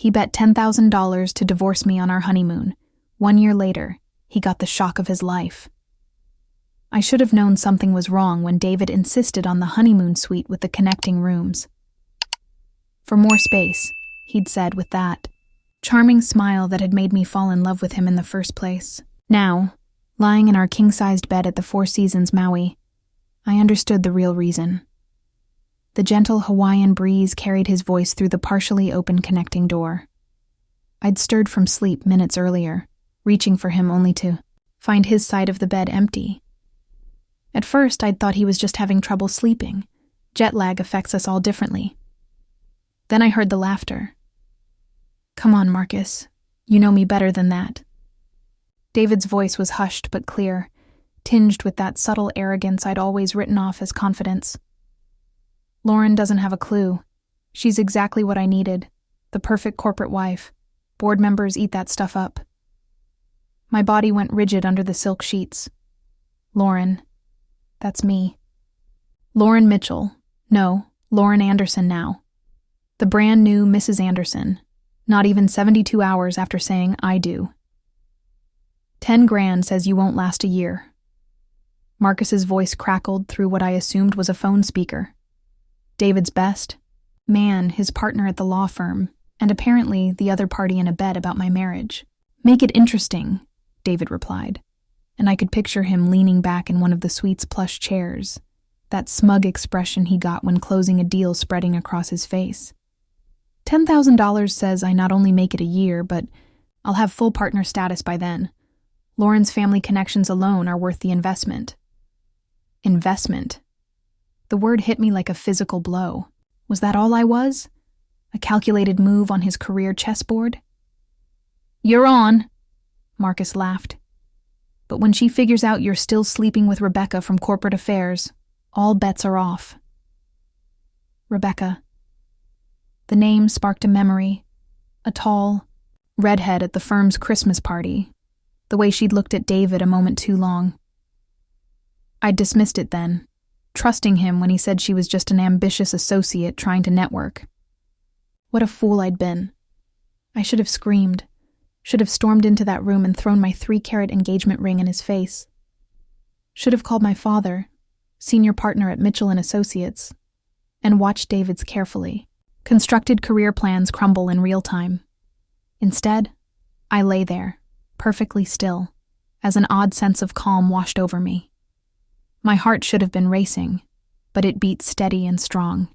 He bet $10,000 to divorce me on our honeymoon. 1 year later, he got the shock of his life. I should have known something was wrong when David insisted on the honeymoon suite with the connecting rooms. For more space, he'd said with that charming smile that had made me fall in love with him in the first place. Now, lying in our king-sized bed at the Four Seasons Maui, I understood the real reason. The gentle Hawaiian breeze carried his voice through the partially open connecting door. I'd stirred from sleep minutes earlier, reaching for him only to find his side of the bed empty. At first, I'd thought he was just having trouble sleeping. Jet lag affects us all differently. Then I heard the laughter. "Come on, Marcus. You know me better than that." David's voice was hushed but clear, tinged with that subtle arrogance I'd always written off as confidence. "Lauren doesn't have a clue. She's exactly what I needed. The perfect corporate wife. Board members eat that stuff up." My body went rigid under the silk sheets. Lauren. That's me. Lauren Mitchell. No, Lauren Anderson now. The brand new Mrs. Anderson. Not even 72 hours after saying I do. 10 grand says you won't last a year. Marcus's voice crackled through what I assumed was a phone speaker. David's best man, his partner at the law firm, and apparently the other party in a bet about my marriage. "Make it interesting," David replied, and I could picture him leaning back in one of the suite's plush chairs, that smug expression he got when closing a deal spreading across his face. $10,000 says I not only make it a year, but I'll have full partner status by then. Lauren's family connections alone are worth the investment. Investment. The word hit me like a physical blow. Was that all I was? A calculated move on his career chessboard? "You're on," Marcus laughed. "But when she figures out you're still sleeping with Rebecca from corporate affairs, all bets are off." Rebecca. The name sparked a memory. A tall, redhead at the firm's Christmas party. The way she'd looked at David a moment too long. I'd dismissed it then, trusting him when he said she was just an ambitious associate trying to network. What a fool I'd been. I should have screamed, should have stormed into that room and thrown my 3-carat engagement ring in his face. Should have called my father, senior partner at Mitchell & Associates, and watched David's carefully constructed career plans crumble in real time. Instead, I lay there, perfectly still, as an odd sense of calm washed over me. My heart should have been racing, but it beat steady and strong.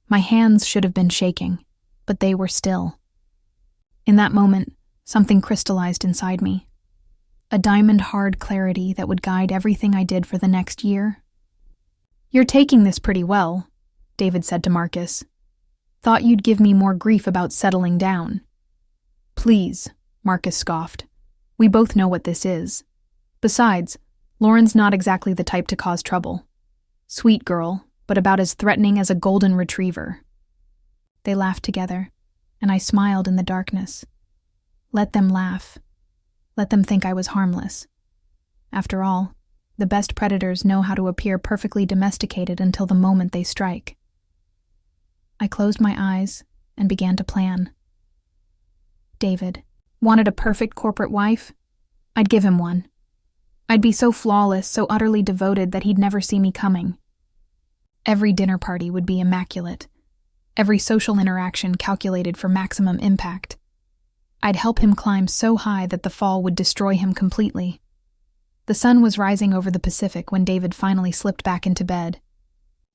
My hands should have been shaking, but they were still. In that moment, something crystallized inside me. A diamond-hard clarity that would guide everything I did for the next year. "You're taking this pretty well," David said to Marcus. "Thought you'd give me more grief about settling down." "Please," Marcus scoffed. "We both know what this is. Besides, Lauren's not exactly the type to cause trouble. Sweet girl, but about as threatening as a golden retriever." They laughed together, and I smiled in the darkness. Let them laugh. Let them think I was harmless. After all, the best predators know how to appear perfectly domesticated until the moment they strike. I closed my eyes and began to plan. David wanted a perfect corporate wife? I'd give him one. I'd be so flawless, so utterly devoted that he'd never see me coming. Every dinner party would be immaculate. Every social interaction calculated for maximum impact. I'd help him climb so high that the fall would destroy him completely. The sun was rising over the Pacific when David finally slipped back into bed.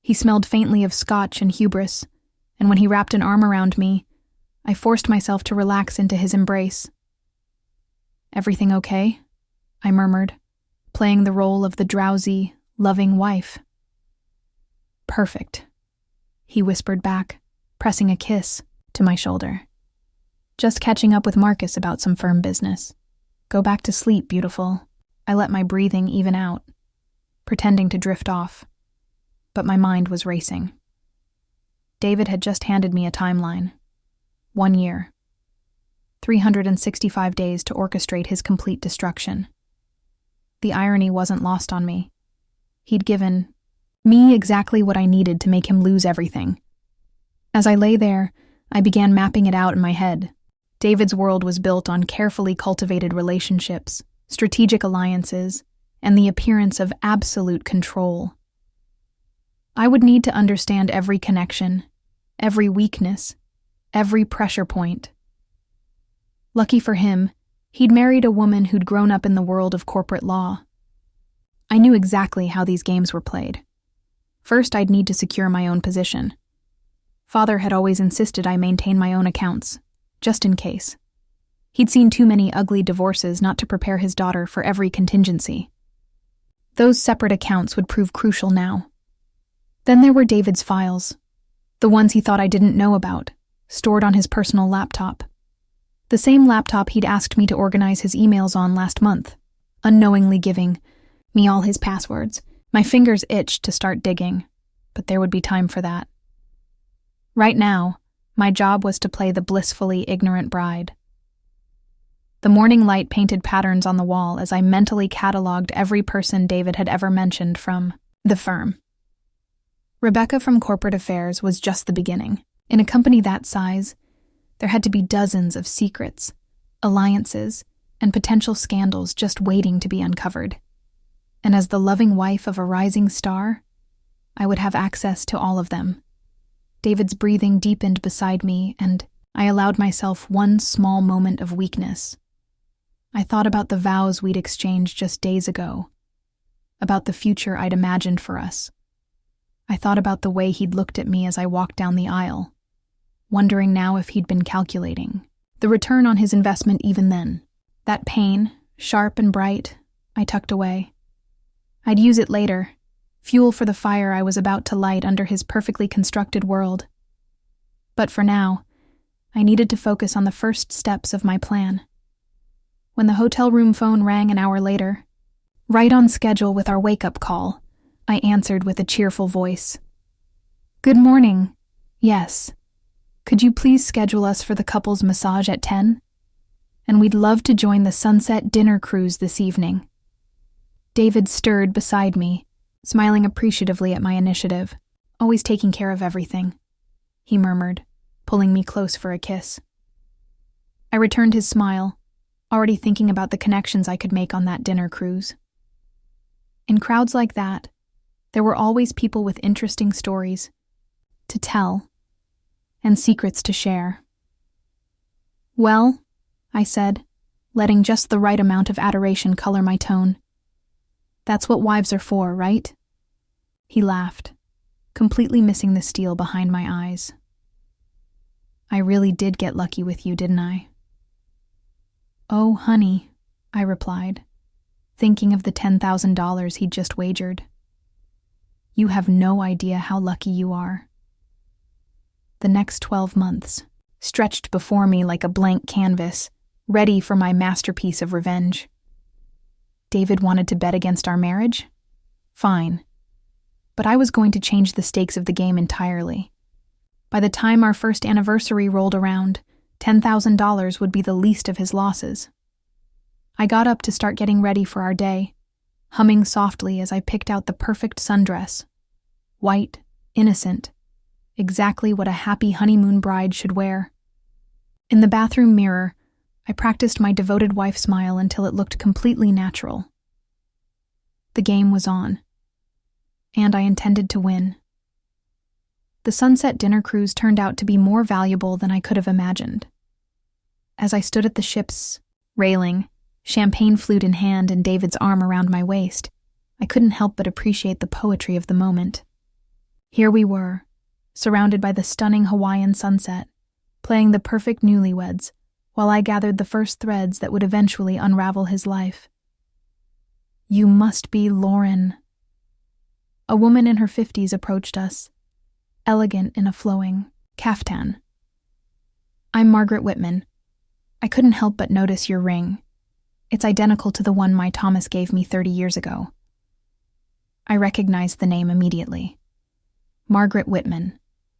He smelled faintly of scotch and hubris, and when he wrapped an arm around me, I forced myself to relax into his embrace. "Everything okay?" I murmured, playing the role of the drowsy, loving wife. "Perfect," he whispered back, pressing a kiss to my shoulder. "Just catching up with Marcus about some firm business. Go back to sleep, beautiful." I let my breathing even out, pretending to drift off, but my mind was racing. David had just handed me a timeline. 1 year. 365 days to orchestrate his complete destruction. The irony wasn't lost on me. He'd given me exactly what I needed to make him lose everything. As I lay there, I began mapping it out in my head, David's world was built on carefully cultivated relationships, strategic alliances, and the appearance of absolute control. I would need to understand every connection, every weakness, every pressure point. Lucky for him, he'd married a woman who'd grown up in the world of corporate law. I knew exactly how these games were played. First, I'd need to secure my own position. Father had always insisted I maintain my own accounts, just in case. He'd seen too many ugly divorces not to prepare his daughter for every contingency. Those separate accounts would prove crucial now. Then there were David's files, the ones he thought I didn't know about, stored on his personal laptop. The same laptop he'd asked me to organize his emails on last month, unknowingly giving me all his passwords. My fingers itched to start digging, but there would be time for that. Right now, my job was to play the blissfully ignorant bride. The morning light painted patterns on the wall as I mentally cataloged every person David had ever mentioned from the firm. Rebecca from corporate affairs was just the beginning. In a company that size, there had to be dozens of secrets, alliances, and potential scandals just waiting to be uncovered. And as the loving wife of a rising star, I would have access to all of them. David's breathing deepened beside me, and I allowed myself one small moment of weakness. I thought about the vows we'd exchanged just days ago, about the future I'd imagined for us. I thought about the way he'd looked at me as I walked down the aisle, wondering now if he'd been calculating the return on his investment even then. That pain, sharp and bright, I tucked away. I'd use it later, fuel for the fire I was about to light under his perfectly constructed world. But for now, I needed to focus on the first steps of my plan. When the hotel room phone rang an hour later, right on schedule with our wake-up call, I answered with a cheerful voice. "Good morning. Yes. Could you please schedule us for the couple's massage at 10? And we'd love to join the sunset dinner cruise this evening." David stirred beside me, smiling appreciatively at my initiative. "Always taking care of everything," he murmured, pulling me close for a kiss. I returned his smile, already thinking about the connections I could make on that dinner cruise. In crowds like that, there were always people with interesting stories to tell and secrets to share. "Well," I said, letting just the right amount of adoration color my tone. "That's what wives are for, right?" He laughed, completely missing the steel behind my eyes. "I really did get lucky with you, didn't I?" "Oh, honey," I replied, thinking of the $10,000 he'd just wagered. "You have no idea how lucky you are." The next 12 months stretched before me like a blank canvas, ready for my masterpiece of revenge. David wanted to bet against our marriage? Fine. But I was going to change the stakes of the game entirely. By the time our first anniversary rolled around, $10,000 would be the least of his losses. I got up to start getting ready for our day, humming softly as I picked out the perfect sundress. White, innocent, exactly what a happy honeymoon bride should wear. In the bathroom mirror, I practiced my devoted wife smile until it looked completely natural. The game was on, and I intended to win. The sunset dinner cruise turned out to be more valuable than I could have imagined. As I stood at the ship's railing, champagne flute in hand and David's arm around my waist, I couldn't help but appreciate the poetry of the moment. Here we were, surrounded by the stunning Hawaiian sunset, playing the perfect newlyweds, while I gathered the first threads that would eventually unravel his life. "You must be Lauren." A woman in her 50s approached us, elegant in a flowing caftan. "I'm Margaret Whitman. I couldn't help but notice your ring. It's identical to the one my Thomas gave me 30 years ago." I recognized the name immediately. Margaret Whitman,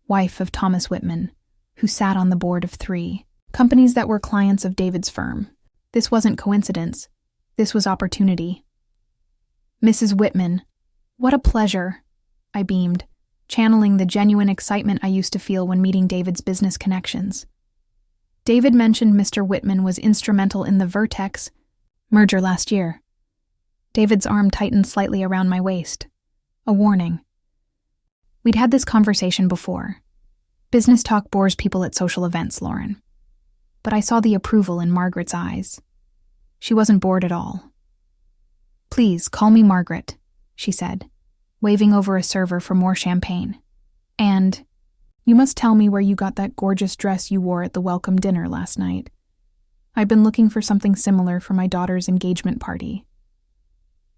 wife of Thomas Whitman, who sat on the board of 3 companies that were clients of David's firm. This wasn't coincidence. This was opportunity. "Mrs. Whitman, what a pleasure," I beamed, channeling the genuine excitement I used to feel when meeting David's business connections. David mentioned Mr. Whitman was instrumental in the Vertex merger last year. David's arm tightened slightly around my waist. A warning. We'd had this conversation before. Business talk bores people at social events, Lauren. But I saw the approval in Margaret's eyes. She wasn't bored at all. Please, call me Margaret, she said, waving over a server for more champagne. And you must tell me where you got that gorgeous dress you wore at the welcome dinner last night. I've been looking for something similar for my daughter's engagement party.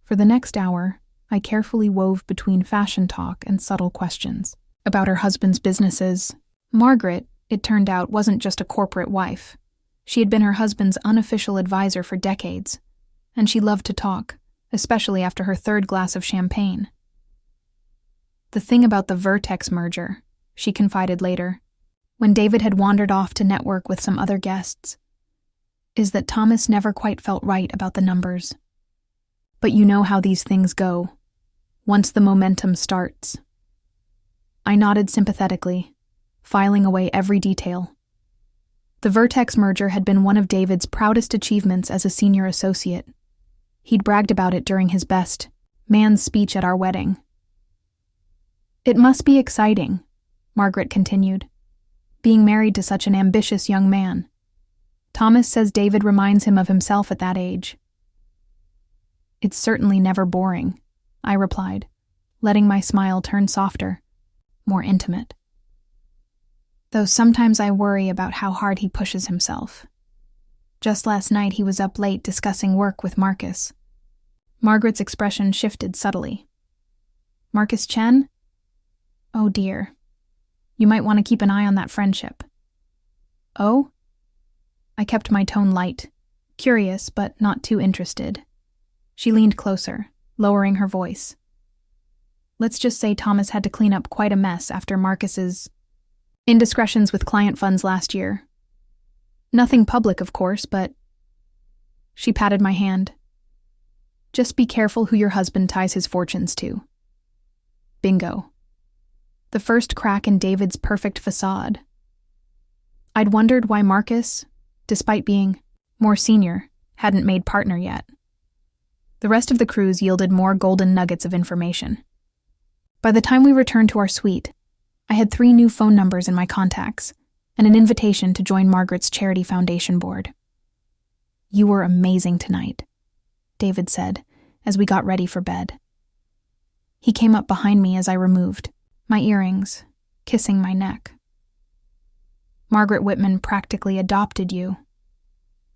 For the next hour, I carefully wove between fashion talk and subtle questions about her husband's businesses. Margaret, it turned out, wasn't just a corporate wife. She had been her husband's unofficial advisor for decades, and she loved to talk, especially after her third glass of champagne. The thing about the Vertex merger, she confided later, when David had wandered off to network with some other guests, is that Thomas never quite felt right about the numbers. But you know how these things go, once the momentum starts. I nodded sympathetically, filing away every detail. The Vertex merger had been one of David's proudest achievements as a senior associate. He'd bragged about it during his best man's speech at our wedding. It must be exciting, Margaret continued, being married to such an ambitious young man. Thomas says David reminds him of himself at that age. It's certainly never boring, I replied, letting my smile turn softer, more intimate. Though sometimes I worry about how hard he pushes himself. Just last night he was up late discussing work with Marcus. Margaret's expression shifted subtly. Marcus Chen? Oh dear. You might want to keep an eye on that friendship. Oh? I kept my tone light, curious but not too interested. She leaned closer, lowering her voice. Let's just say Thomas had to clean up quite a mess after Marcus's indiscretions with client funds last year. Nothing public, of course, but... She patted my hand. Just be careful who your husband ties his fortunes to. Bingo. The first crack in David's perfect facade. I'd wondered why Marcus, despite being more senior, hadn't made partner yet. The rest of the cruise yielded more golden nuggets of information. By the time we returned to our suite, I had 3 new phone numbers in my contacts and an invitation to join Margaret's charity foundation board. You were amazing tonight, David said as we got ready for bed. He came up behind me as I removed my earrings, kissing my neck. Margaret Whitman practically adopted you.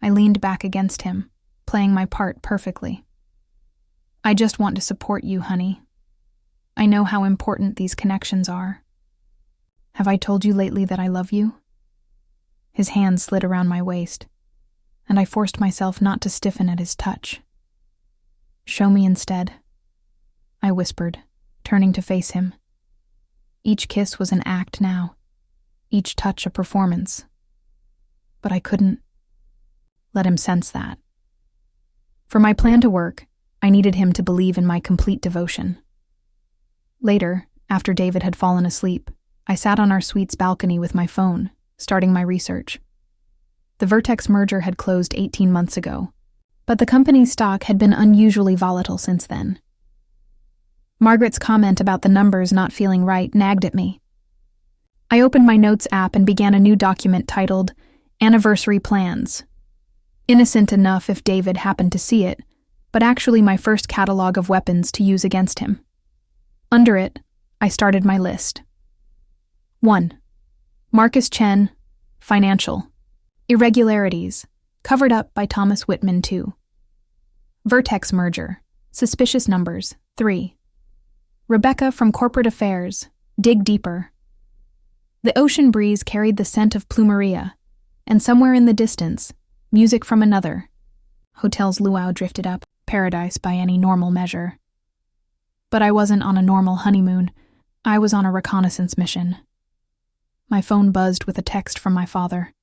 I leaned back against him, playing my part perfectly. I just want to support you, honey. I know how important these connections are. Have I told you lately that I love you? His hand slid around my waist, and I forced myself not to stiffen at his touch. Show me instead, I whispered, turning to face him. Each kiss was an act now, each touch a performance. But I couldn't let him sense that. For my plan to work, I needed him to believe in my complete devotion. Later, after David had fallen asleep, I sat on our suite's balcony with my phone, starting my research. The Vertex merger had closed 18 months ago, but the company's stock had been unusually volatile since then. Margaret's comment about the numbers not feeling right nagged at me. I opened my notes app and began a new document titled Anniversary Plans. Innocent enough if David happened to see it, but actually my first catalog of weapons to use against him. Under it, I started my list. 1. Marcus Chen, financial. Irregularities, covered up by Thomas Whitman 2. Vertex merger, suspicious numbers, 3. Rebecca from corporate affairs, dig deeper. The ocean breeze carried the scent of plumeria, and somewhere in the distance, music from another. Hotel's luau drifted up, paradise by any normal measure. But I wasn't on a normal honeymoon. I was on a reconnaissance mission. My phone buzzed with a text from my father.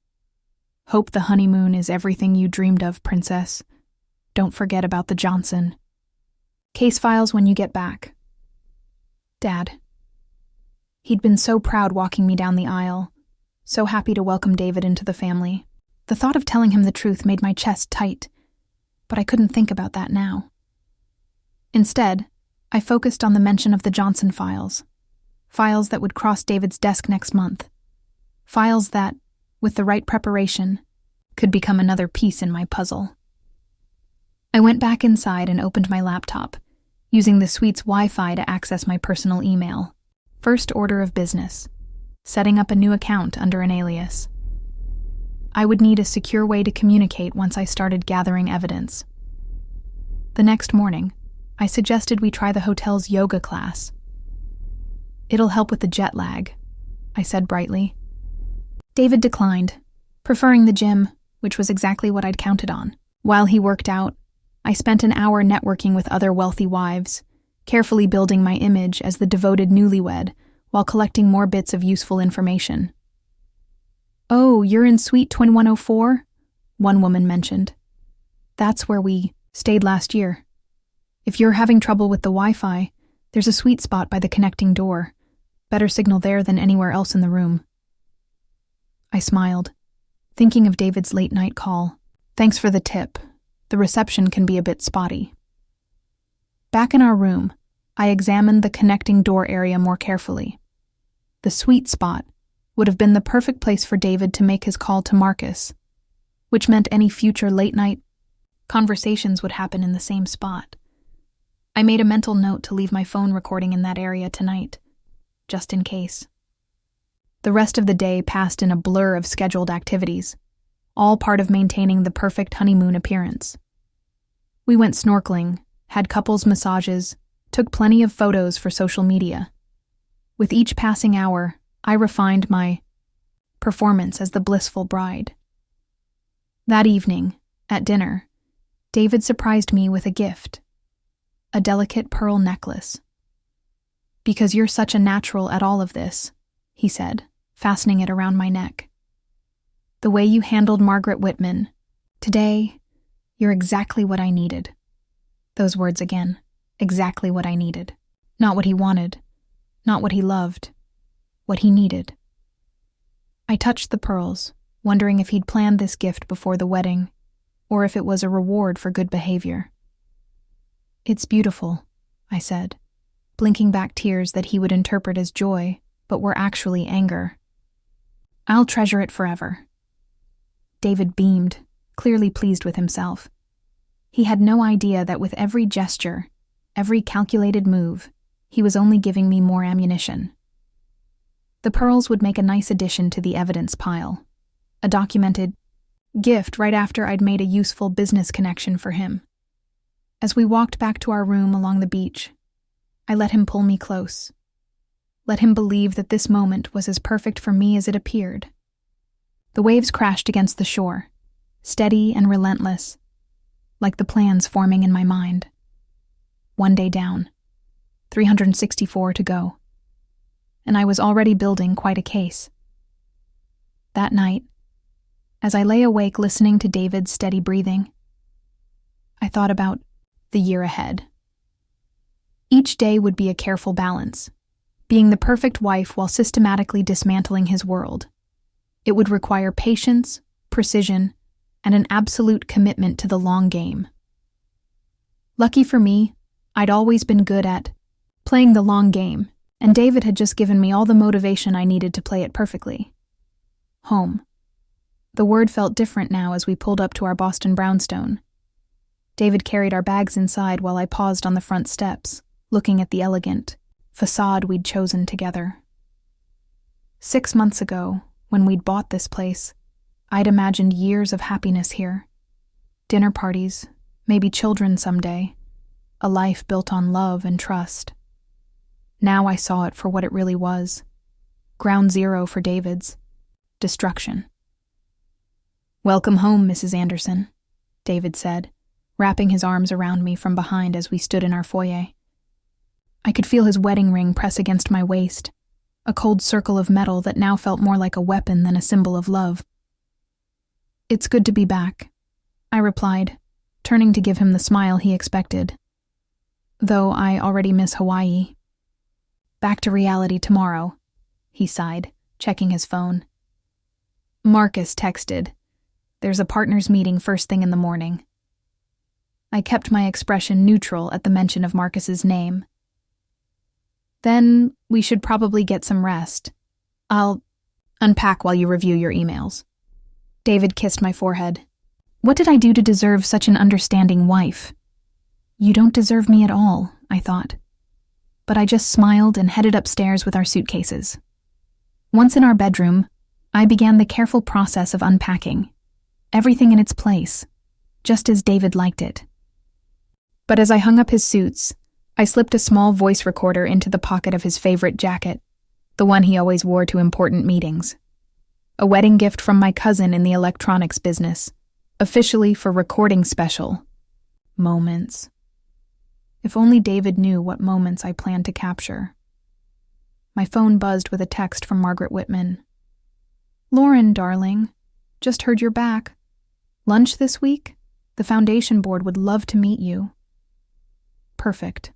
Hope the honeymoon is everything you dreamed of, princess. Don't forget about the Johnson. Case files when you get back. Dad. He'd been so proud walking me down the aisle, so happy to welcome David into the family. The thought of telling him the truth made my chest tight, but I couldn't think about that now. Instead, I focused on the mention of the Johnson files that would cross David's desk next month. Files that, with the right preparation, could become another piece in my puzzle. I went back inside and opened my laptop, using the suite's Wi-Fi to access my personal email. First order of business: setting up a new account under an alias. I would need a secure way to communicate once I started gathering evidence. The next morning, I suggested we try the hotel's yoga class. "It'll help with the jet lag," I said brightly. David declined, preferring the gym, which was exactly what I'd counted on. While he worked out, I spent an hour networking with other wealthy wives, carefully building my image as the devoted newlywed while collecting more bits of useful information. "Oh, you're in Suite 2104? One woman mentioned. "That's where we stayed last year. If you're having trouble with the Wi-Fi, there's a sweet spot by the connecting door. Better signal there than anywhere else in the room." I smiled, thinking of David's late-night call. "Thanks for the tip. The reception can be a bit spotty." Back in our room, I examined the connecting door area more carefully. The sweet spot would have been the perfect place for David to make his call to Marcus, which meant any future late-night conversations would happen in the same spot. I made a mental note to leave my phone recording in that area tonight, just in case. The rest of the day passed in a blur of scheduled activities, all part of maintaining the perfect honeymoon appearance. We went snorkeling, had couples massages, took plenty of photos for social media. With each passing hour, I refined my performance as the blissful bride. That evening, at dinner, David surprised me with a gift: a delicate pearl necklace. "Because you're such a natural at all of this," he said, fastening it around my neck. "The way you handled Margaret Whitman. Today, you're exactly what I needed." Those words again, exactly what I needed. Not what he wanted, not what he loved, what he needed. I touched the pearls, wondering if he'd planned this gift before the wedding, or if it was a reward for good behavior. "It's beautiful," I said, blinking back tears that he would interpret as joy, but were actually anger. "I'll treasure it forever." David beamed, clearly pleased with himself. He had no idea that with every gesture, every calculated move, he was only giving me more ammunition. The pearls would make a nice addition to the evidence pile, a documented gift right after I'd made a useful business connection for him. As we walked back to our room along the beach, I let him pull me close. Let him believe that this moment was as perfect for me as it appeared. The waves crashed against the shore, steady and relentless, like the plans forming in my mind. One day down, 364 to go, and I was already building quite a case. That night, as I lay awake listening to David's steady breathing, I thought about the year ahead. Each day would be a careful balance, being the perfect wife while systematically dismantling his world. It would require patience, precision, and an absolute commitment to the long game. Lucky for me, I'd always been good at playing the long game, and David had just given me all the motivation I needed to play it perfectly. Home. The word felt different now as we pulled up to our Boston brownstone. David carried our bags inside while I paused on the front steps, looking at the elegant facade we'd chosen together. 6 months ago, when we'd bought this place, I'd imagined years of happiness here. Dinner parties, maybe children someday, a life built on love and trust. Now I saw it for what it really was. Ground zero for David's destruction. "Welcome home, Mrs. Anderson," David said, wrapping his arms around me from behind as we stood in our foyer. I could feel his wedding ring press against my waist, a cold circle of metal that now felt more like a weapon than a symbol of love. "It's good to be back," I replied, turning to give him the smile he expected. "Though I already miss Hawaii." "Back to reality tomorrow," he sighed, checking his phone. Marcus texted, There's a partners meeting first thing in the morning. I kept my expression neutral at the mention of Marcus's name. Then we should probably get some rest. I'll unpack while you review your emails. David kissed my forehead. What did I do to deserve such an understanding wife? You don't deserve me at all, I thought. But I just smiled and headed upstairs with our suitcases. Once in our bedroom, I began the careful process of unpacking. Everything in its place, just as David liked it. But as I hung up his suits, I slipped a small voice recorder into the pocket of his favorite jacket, the one he always wore to important meetings. A wedding gift from my cousin in the electronics business, officially for recording special moments. If only David knew what moments I planned to capture. My phone buzzed with a text from Margaret Whitman. Lauren, darling, just heard you're back. Lunch this week? The foundation board would love to meet you. Perfect.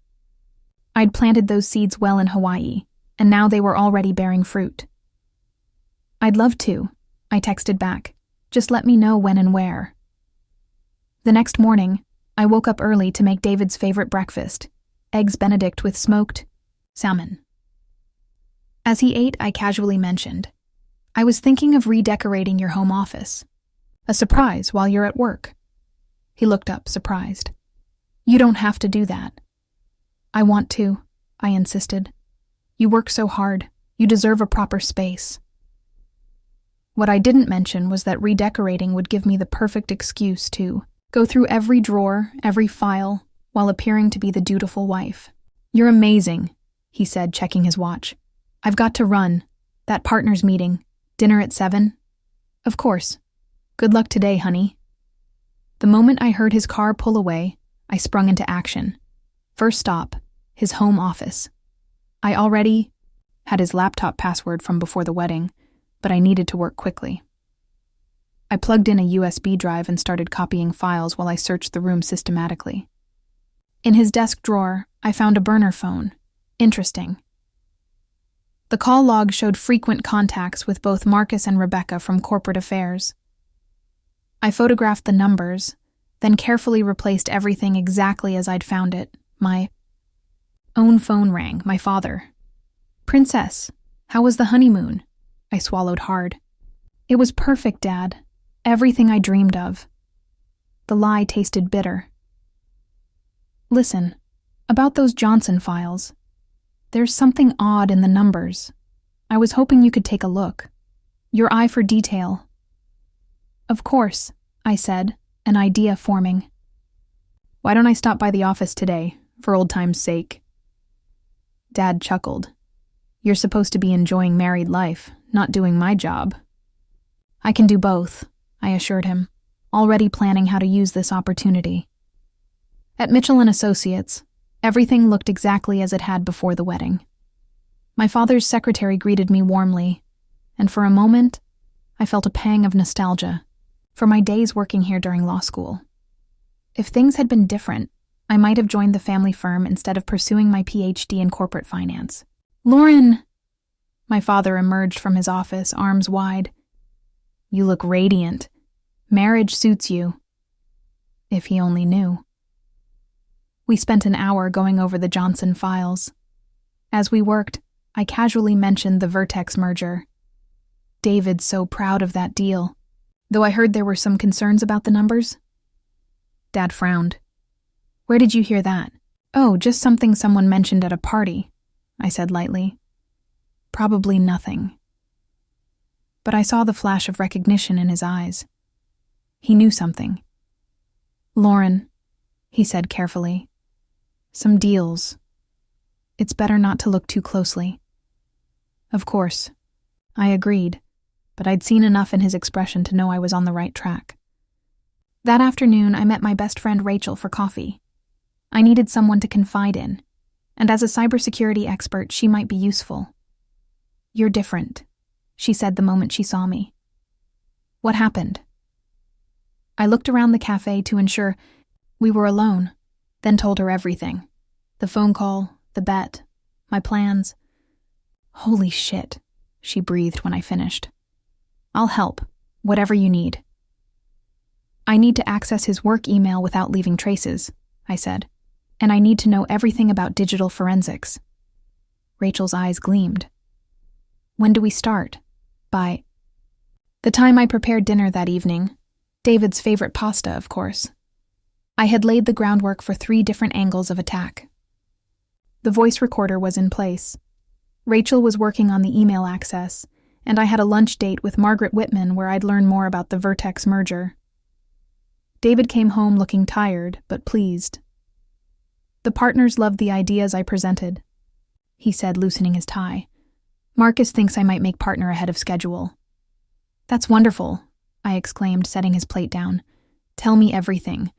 I'd planted those seeds well in Hawaii, and now they were already bearing fruit. I'd love to, I texted back. Just let me know when and where. The next morning, I woke up early to make David's favorite breakfast, Eggs Benedict with smoked salmon. As he ate, I casually mentioned, I was thinking of redecorating your home office. A surprise while you're at work. He looked up, surprised. You don't have to do that. I want to, I insisted. You work so hard. You deserve a proper space. What I didn't mention was that redecorating would give me the perfect excuse to go through every drawer, every file, while appearing to be the dutiful wife. You're amazing, he said, checking his watch. I've got to run. That partners meeting. Dinner at 7? Of course. Good luck today, honey. The moment I heard his car pull away, I sprung into action. First stop, his home office. I already had his laptop password from before the wedding, but I needed to work quickly. I plugged in a USB drive and started copying files while I searched the room systematically. In his desk drawer, I found a burner phone. Interesting. The call log showed frequent contacts with both Marcus and Rebecca from corporate affairs. I photographed the numbers, then carefully replaced everything exactly as I'd found it. My own phone rang, my father. Princess, how was the honeymoon? I swallowed hard. It was perfect, Dad. Everything I dreamed of. The lie tasted bitter. Listen, about those Johnson files. There's something odd in the numbers. I was hoping you could take a look. Your eye for detail. Of course, I said, an idea forming. Why don't I stop by the office today, for old time's sake? Dad chuckled. You're supposed to be enjoying married life, not doing my job. I can do both, I assured him, already planning how to use this opportunity. At Mitchell & Associates, everything looked exactly as it had before the wedding. My father's secretary greeted me warmly, and for a moment, I felt a pang of nostalgia for my days working here during law school. If things had been different, I might have joined the family firm instead of pursuing my PhD in corporate finance. Lauren! My father emerged from his office, arms wide. You look radiant. Marriage suits you. If he only knew. We spent an hour going over the Johnson files. As we worked, I casually mentioned the Vertex merger. David's so proud of that deal, though I heard there were some concerns about the numbers. Dad frowned. Where did you hear that? Oh, just something someone mentioned at a party, I said lightly. Probably nothing. But I saw the flash of recognition in his eyes. He knew something. Lauren, he said carefully. Some deals. It's better not to look too closely. Of course. I agreed, but I'd seen enough in his expression to know I was on the right track. That afternoon, I met my best friend Rachel for coffee. I needed someone to confide in, and as a cybersecurity expert, she might be useful. You're different, she said the moment she saw me. What happened? I looked around the cafe to ensure we were alone, then told her everything. The phone call, the bet, my plans. Holy shit, she breathed when I finished. I'll help, whatever you need. I need to access his work email without leaving traces, I said, and I need to know everything about digital forensics. Rachel's eyes gleamed. When do we start? By the time I prepared dinner that evening, David's favorite pasta, of course, I had laid the groundwork for 3 different angles of attack. The voice recorder was in place. Rachel was working on the email access, and I had a lunch date with Margaret Whitman where I'd learn more about the Vertex merger. David came home looking tired, but pleased. The partners loved the ideas I presented, he said, loosening his tie. Marcus thinks I might make partner ahead of schedule. That's wonderful, I exclaimed, setting his plate down. Tell me everything.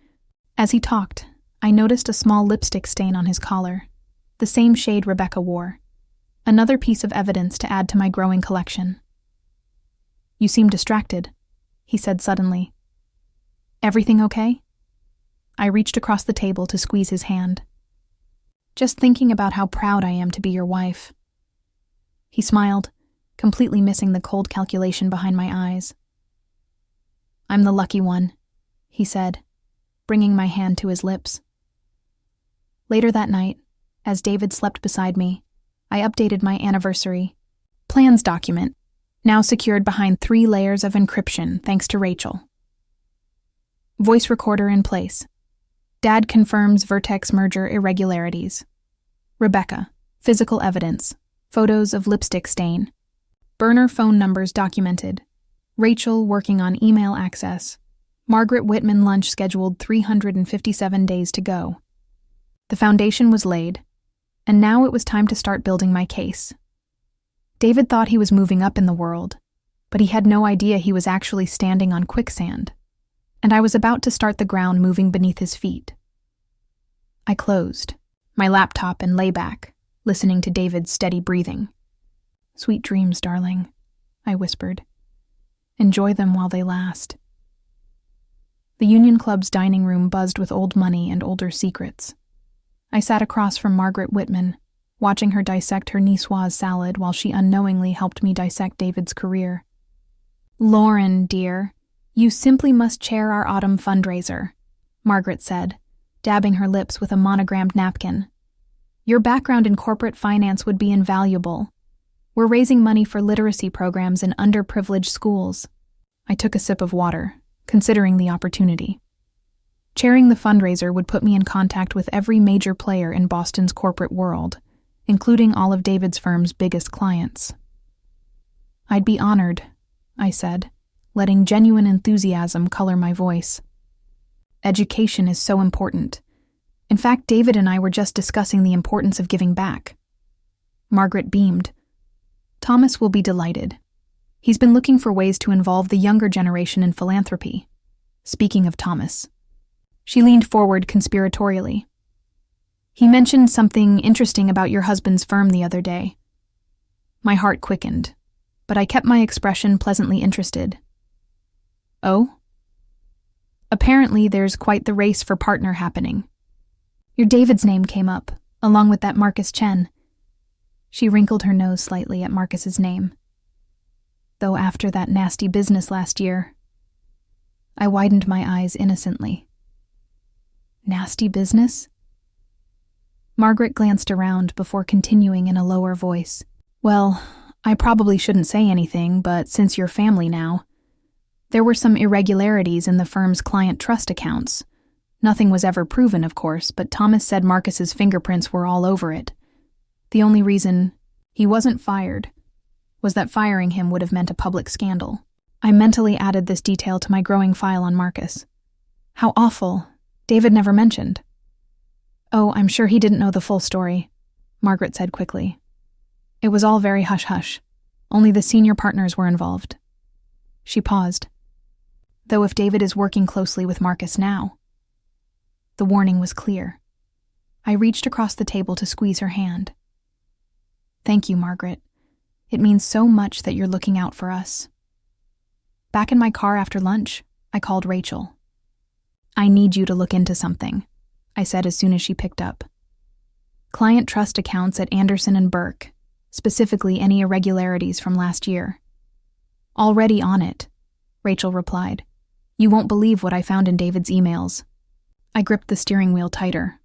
As he talked, I noticed a small lipstick stain on his collar, the same shade Rebecca wore, another piece of evidence to add to my growing collection. You seem distracted, he said suddenly. Everything okay? I reached across the table to squeeze his hand. Just thinking about how proud I am to be your wife. He smiled, completely missing the cold calculation behind my eyes. I'm the lucky one, he said, bringing my hand to his lips. Later that night, as David slept beside me, I updated my anniversary plans document, now secured behind 3 layers of encryption thanks to Rachel. Voice recorder in place. Dad confirms Vertex merger irregularities. Rebecca, physical evidence, photos of lipstick stain. Burner phone numbers documented. Rachel working on email access. Margaret Whitman lunch scheduled 357 days to go. The foundation was laid, and now it was time to start building my case. David thought he was moving up in the world, but he had no idea he was actually standing on quicksand, and I was about to start the ground moving beneath his feet. I closed my laptop and lay back, listening to David's steady breathing. Sweet dreams, darling, I whispered. Enjoy them while they last. The Union Club's dining room buzzed with old money and older secrets. I sat across from Margaret Whitman, watching her dissect her niçoise salad while she unknowingly helped me dissect David's career. Lauren, dear, you simply must chair our autumn fundraiser, Margaret said, dabbing her lips with a monogrammed napkin. Your background in corporate finance would be invaluable. We're raising money for literacy programs in underprivileged schools. I took a sip of water, considering the opportunity. Chairing the fundraiser would put me in contact with every major player in Boston's corporate world, including all of David's firm's biggest clients. I'd be honored, I said, letting genuine enthusiasm color my voice. Education is so important. In fact, David and I were just discussing the importance of giving back. Margaret beamed. Thomas will be delighted. He's been looking for ways to involve the younger generation in philanthropy. Speaking of Thomas. She leaned forward conspiratorially. He mentioned something interesting about your husband's firm the other day. My heart quickened, but I kept my expression pleasantly interested. Oh? Apparently there's quite the race for partner happening. Your David's name came up, along with that Marcus Chen. She wrinkled her nose slightly at Marcus's name. Though after that nasty business last year, I widened my eyes innocently. Nasty business? Margaret glanced around before continuing in a lower voice. Well, I probably shouldn't say anything, but since you're family now, there were some irregularities in the firm's client trust accounts. Nothing was ever proven, of course, but Thomas said Marcus's fingerprints were all over it. The only reason he wasn't fired was that firing him would have meant a public scandal. I mentally added this detail to my growing file on Marcus. How awful. David never mentioned. Oh, I'm sure he didn't know the full story, Margaret said quickly. It was all very hush-hush. Only the senior partners were involved. She paused. Though if David is working closely with Marcus now. The warning was clear. I reached across the table to squeeze her hand. Thank you, Margaret. It means so much that you're looking out for us. Back in my car after lunch, I called Rachel. I need you to look into something, I said as soon as she picked up. Client trust accounts at Anderson and Burke, specifically any irregularities from last year. Already on it, Rachel replied. You won't believe what I found in David's emails. I gripped the steering wheel tighter.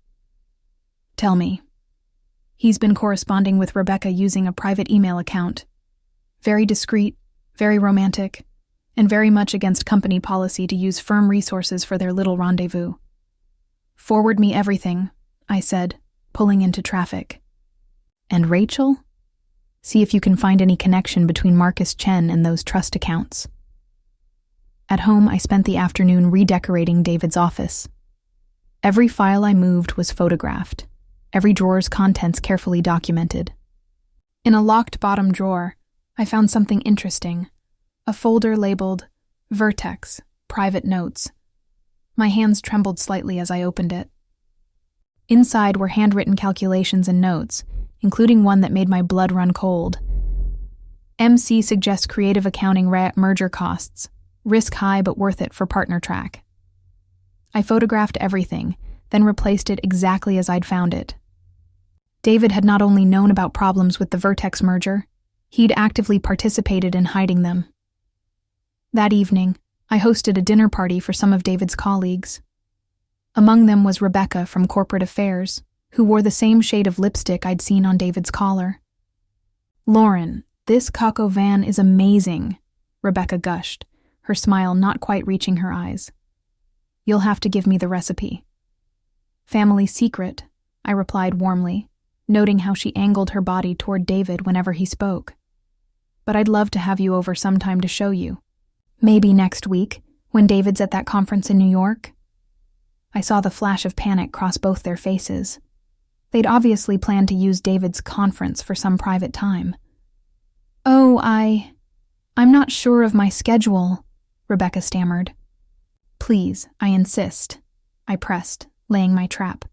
Tell me. He's been corresponding with Rebecca using a private email account. Very discreet, very romantic, and very much against company policy to use firm resources for their little rendezvous. Forward me everything, I said, pulling into traffic. And Rachel? See if you can find any connection between Marcus Chen and those trust accounts. At home, I spent the afternoon redecorating David's office. Every file I moved was photographed, every drawer's contents carefully documented. In a locked bottom drawer, I found something interesting, a folder labeled Vertex, Private Notes. My hands trembled slightly as I opened it. Inside were handwritten calculations and notes, including one that made my blood run cold. MC suggests creative accounting merger costs, risk high but worth it for partner track. I photographed everything, then replaced it exactly as I'd found it. David had not only known about problems with the Vertex merger, he'd actively participated in hiding them. That evening, I hosted a dinner party for some of David's colleagues. Among them was Rebecca from Corporate Affairs, who wore the same shade of lipstick I'd seen on David's collar. Lauren, this coq au vin is amazing, Rebecca gushed, her smile not quite reaching her eyes. You'll have to give me the recipe. Family secret, I replied warmly, noting how she angled her body toward David whenever he spoke. But I'd love to have you over sometime to show you. Maybe next week, when David's at that conference in New York. I saw the flash of panic cross both their faces. They'd obviously planned to use David's conference for some private time. Oh, I'm not sure of my schedule, Rebecca stammered. Please, I insist, I pressed, laying my trap.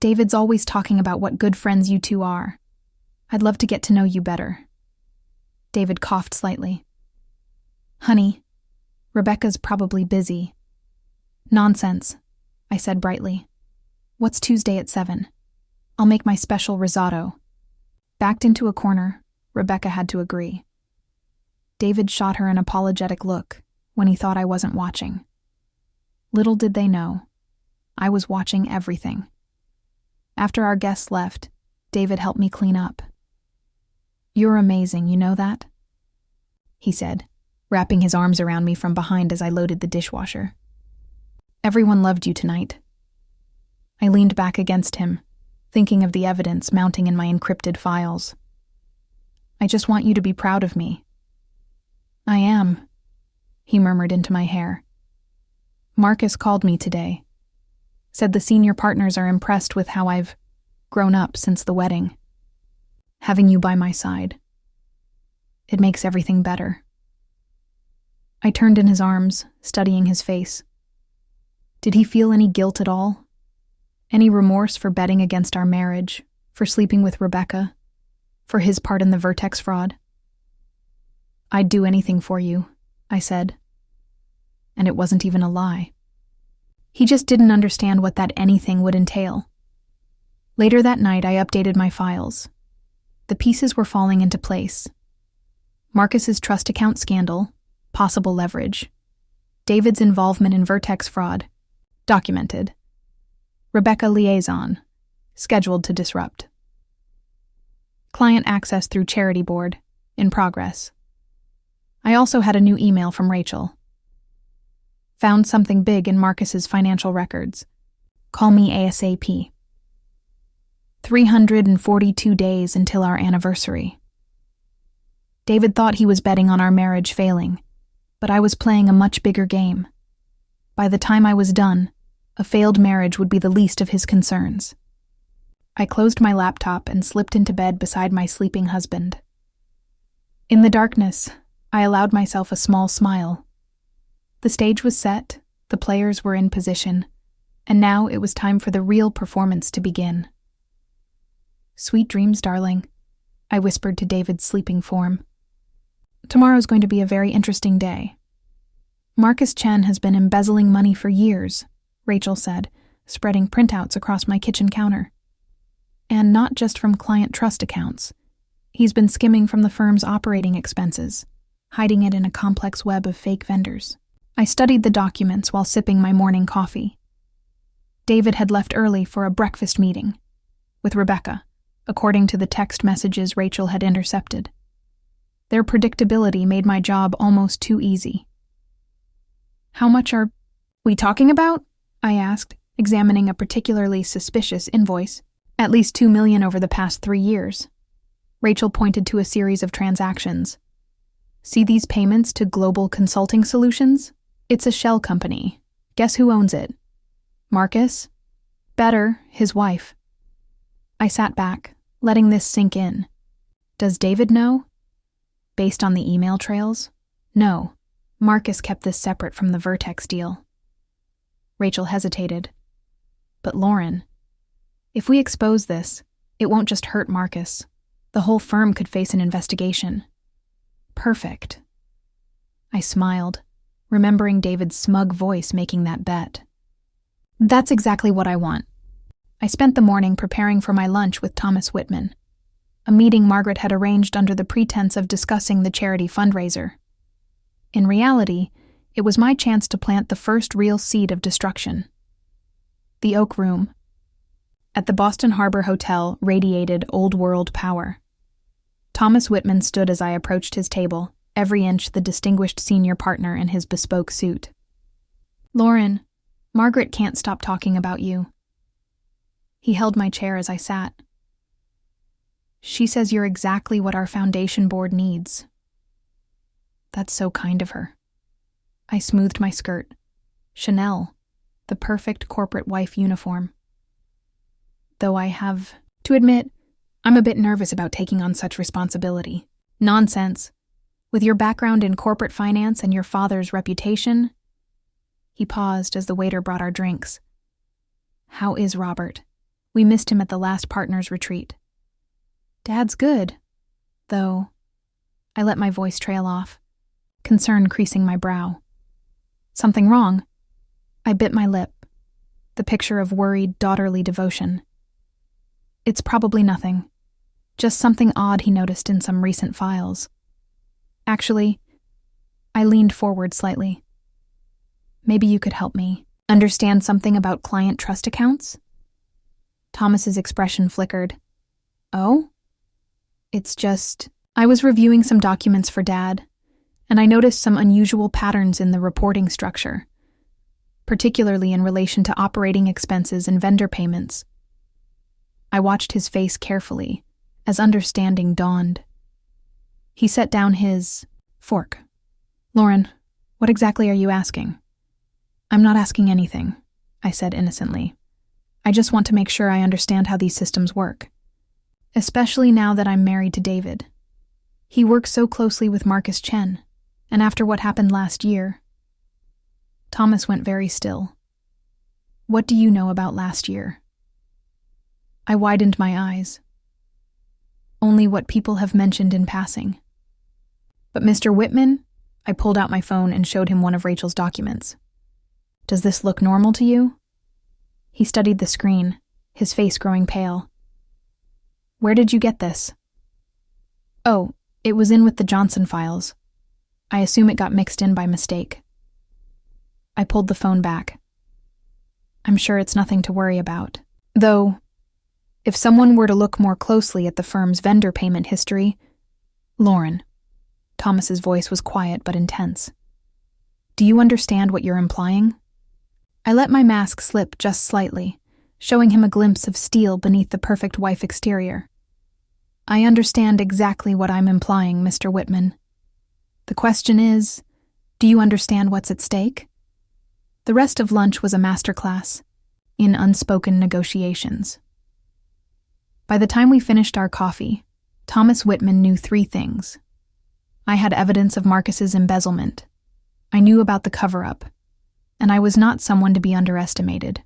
David's always talking about what good friends you two are. I'd love to get to know you better. David coughed slightly. Honey, Rebecca's probably busy. Nonsense, I said brightly. What's Tuesday at 7? I'll make my special risotto. Backed into a corner, Rebecca had to agree. David shot her an apologetic look when he thought I wasn't watching. Little did they know, I was watching everything. After our guests left, David helped me clean up. You're amazing, you know that? He said, wrapping his arms around me from behind as I loaded the dishwasher. Everyone loved you tonight. I leaned back against him, thinking of the evidence mounting in my encrypted files. I just want you to be proud of me. I am, he murmured into my hair. Marcus called me today. Said the senior partners are impressed with how I've grown up since the wedding. Having you by my side. It makes everything better. I turned in his arms, studying his face. Did he feel any guilt at all? Any remorse for betting against our marriage, for sleeping with Rebecca, for his part in the Vertex fraud? I'd do anything for you, I said. And it wasn't even a lie. He just didn't understand what that anything would entail. Later that night, I updated my files. The pieces were falling into place. Marcus's trust account scandal, possible leverage. David's involvement in Vertex fraud, documented. Rebecca liaison, scheduled to disrupt. Client access through charity board, in progress. I also had a new email from Rachel. Found something big in Marcus's financial records. Call me ASAP. 342 days until our anniversary. David thought he was betting on our marriage failing, but I was playing a much bigger game. By the time I was done, a failed marriage would be the least of his concerns. I closed my laptop and slipped into bed beside my sleeping husband. In the darkness, I allowed myself a small smile. The stage was set, the players were in position, and now it was time for the real performance to begin. Sweet dreams, darling, I whispered to David's sleeping form. Tomorrow's going to be a very interesting day. Marcus Chen has been embezzling money for years, Rachel said, spreading printouts across my kitchen counter. And not just from client trust accounts. He's been skimming from the firm's operating expenses, hiding it in a complex web of fake vendors. I studied the documents while sipping my morning coffee. David had left early for a breakfast meeting with Rebecca, according to the text messages Rachel had intercepted. Their predictability made my job almost too easy. "How much are we talking about?" I asked, examining a particularly suspicious invoice. "At least $2 million over the past 3 years. Rachel pointed to a series of transactions. "See these payments to Global Consulting Solutions? It's a shell company. Guess who owns it? Marcus? Better, his wife." I sat back, letting this sink in. Does David know? Based on the email trails? No. Marcus kept this separate from the Vertex deal. Rachel hesitated. "But Lauren, if we expose this, it won't just hurt Marcus. The whole firm could face an investigation." "Perfect." I smiled, remembering David's smug voice making that bet. "That's exactly what I want." I spent the morning preparing for my lunch with Thomas Whitman, a meeting Margaret had arranged under the pretense of discussing the charity fundraiser. In reality, it was my chance to plant the first real seed of destruction. The Oak Room at the Boston Harbor Hotel radiated old-world power. Thomas Whitman stood as I approached his table, every inch the distinguished senior partner in his bespoke suit. "Lauren, Margaret can't stop talking about you." He held my chair as I sat. "She says you're exactly what our foundation board needs." "That's so kind of her." I smoothed my skirt. Chanel, the perfect corporate wife uniform. Though I have to admit, I'm a bit nervous about taking on such responsibility. Nonsense. With your background in corporate finance and your father's reputation. He paused as the waiter brought our drinks. "How is Robert? We missed him at the last partners' retreat." "Dad's good, though." I let my voice trail off, concern creasing my brow. "Something wrong?" I bit my lip, the picture of worried, daughterly devotion. "It's probably nothing. Just something odd he noticed in some recent files. Actually," I leaned forward slightly. "Maybe you could help me understand something about client trust accounts?" Thomas's expression flickered. "Oh?" "It's just, I was reviewing some documents for Dad, and I noticed some unusual patterns in the reporting structure, particularly in relation to operating expenses and vendor payments." I watched his face carefully as understanding dawned. He set down his fork. "Lauren, what exactly are you asking?" "I'm not asking anything," I said innocently. "I just want to make sure I understand how these systems work. Especially now that I'm married to David. He works so closely with Marcus Chen, and after what happened last year." Thomas went very still. "What do you know about last year?" I widened my eyes. "Only what people have mentioned in passing." "But Mr. Whitman?" I pulled out my phone and showed him one of Rachel's documents. "Does this look normal to you?" He studied the screen, his face growing pale. "Where did you get this?" "Oh, it was in with the Johnson files. I assume it got mixed in by mistake." I pulled the phone back. "I'm sure it's nothing to worry about. Though, if someone were to look more closely at the firm's vendor payment history..." "Lauren," Thomas's voice was quiet but intense. "Do you understand what you're implying?" I let my mask slip just slightly, showing him a glimpse of steel beneath the perfect wife exterior. "I understand exactly what I'm implying, Mr. Whitman. The question is, do you understand what's at stake?" The rest of lunch was a masterclass in unspoken negotiations. By the time we finished our coffee, Thomas Whitman knew 3 things. I had evidence of Marcus's embezzlement. I knew about the cover-up, and I was not someone to be underestimated.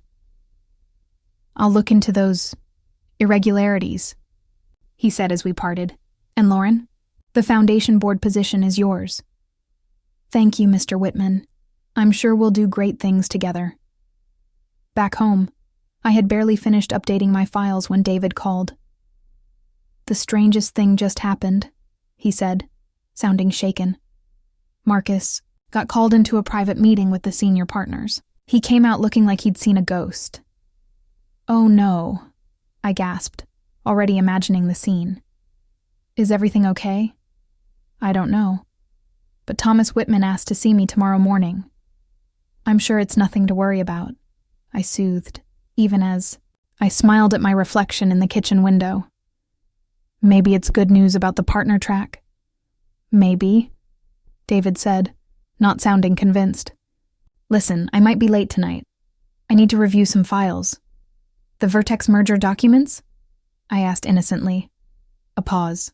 "I'll look into those irregularities," he said as we parted. "And Lauren, the foundation board position is yours." "Thank you, Mr. Whitman. I'm sure we'll do great things together." Back home, I had barely finished updating my files when David called. "The strangest thing just happened," he said, sounding shaken. "Marcus Got called into a private meeting with the senior partners. He came out looking like he'd seen a ghost. Oh no, I gasped, already imagining the scene. Is everything okay? I don't know. But Thomas Whitman asked to see me tomorrow morning. I'm sure it's nothing to worry about, I soothed, even as I smiled at my reflection in the kitchen window. Maybe it's good news about the partner track. Maybe, David said, not sounding convinced. Listen, I might be late tonight. I need to review some files. The Vertex merger documents? I asked innocently. A pause.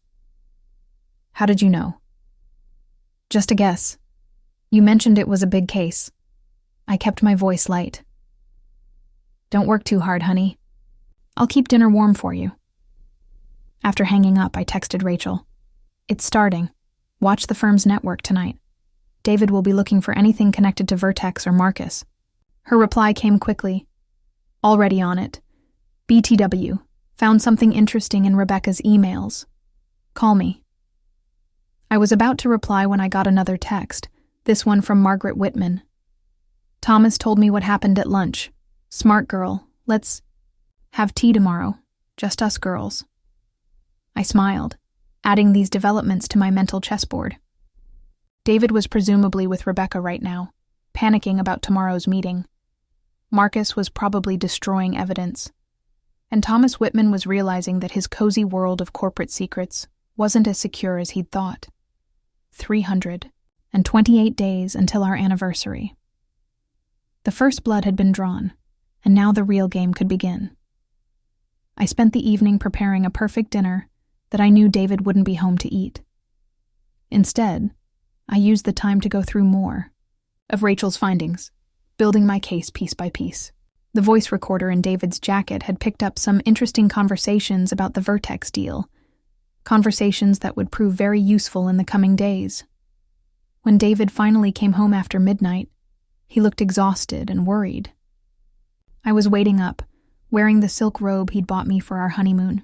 How did you know? Just a guess. You mentioned it was a big case. I kept my voice light. Don't work too hard, honey. I'll keep dinner warm for you. After hanging up, I texted Rachel. It's starting. Watch the firm's network tonight. David will be looking for anything connected to Vertex or Marcus. Her reply came quickly. Already on it. BTW. Found something interesting in Rebecca's emails. Call me. I was about to reply when I got another text, this one from Margaret Whitman. Thomas told me what happened at lunch. Smart girl. Let's have tea tomorrow. Just us girls. I smiled, adding these developments to my mental chessboard. David was presumably with Rebecca right now, panicking about tomorrow's meeting. Marcus was probably destroying evidence. And Thomas Whitman was realizing that his cozy world of corporate secrets wasn't as secure as he'd thought. 328 days until our anniversary. The first blood had been drawn, and now the real game could begin. I spent the evening preparing a perfect dinner that I knew David wouldn't be home to eat. Instead, I used the time to go through more of Rachel's findings, building my case piece by piece. The voice recorder in David's jacket had picked up some interesting conversations about the Vertex deal, conversations that would prove very useful in the coming days. When David finally came home after midnight, he looked exhausted and worried. I was waiting up, wearing the silk robe he'd bought me for our honeymoon.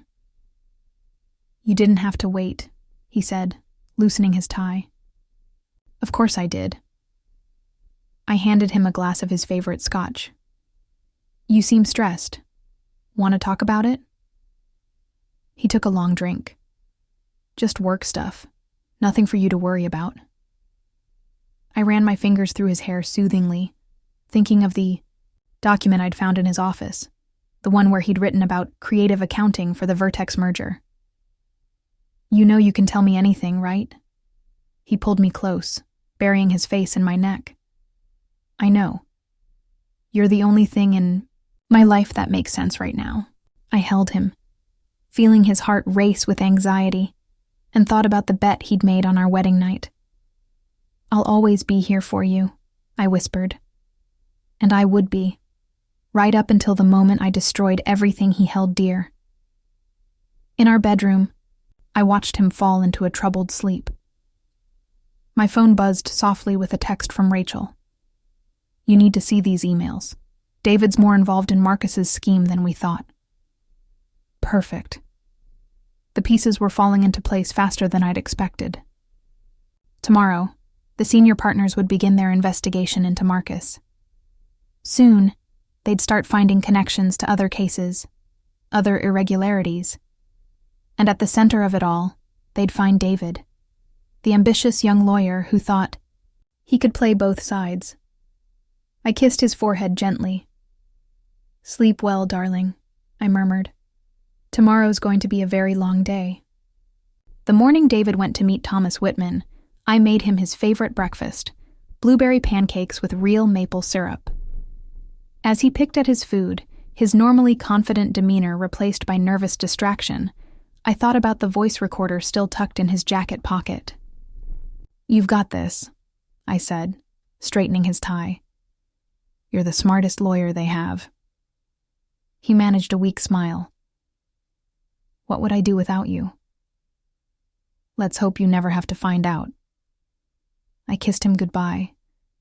You didn't have to wait, he said, loosening his tie. Of course I did. I handed him a glass of his favorite scotch. You seem stressed. Want to talk about it? He took a long drink. Just work stuff. Nothing for you to worry about. I ran my fingers through his hair soothingly, thinking of the document I'd found in his office, the one where he'd written about creative accounting for the Vertex merger. You know you can tell me anything, right? He pulled me close, burying his face in my neck. I know. You're the only thing in my life that makes sense right now. I held him, feeling his heart race with anxiety, and thought about the bet he'd made on our wedding night. I'll always be here for you, I whispered. And I would be, right up until the moment I destroyed everything he held dear. In our bedroom, I watched him fall into a troubled sleep. My phone buzzed softly with a text from Rachel. You need to see these emails. David's more involved in Marcus's scheme than we thought. Perfect. The pieces were falling into place faster than I'd expected. Tomorrow, the senior partners would begin their investigation into Marcus. Soon, they'd start finding connections to other cases, other irregularities. And at the center of it all, they'd find David, the ambitious young lawyer who thought he could play both sides. I kissed his forehead gently. Sleep well, darling, I murmured. Tomorrow's going to be a very long day. The morning David went to meet Thomas Whitman, I made him his favorite breakfast, blueberry pancakes with real maple syrup. As he picked at his food, his normally confident demeanor replaced by nervous distraction, I thought about the voice recorder still tucked in his jacket pocket. You've got this, I said, straightening his tie. You're the smartest lawyer they have. He managed a weak smile. What would I do without you? Let's hope you never have to find out. I kissed him goodbye,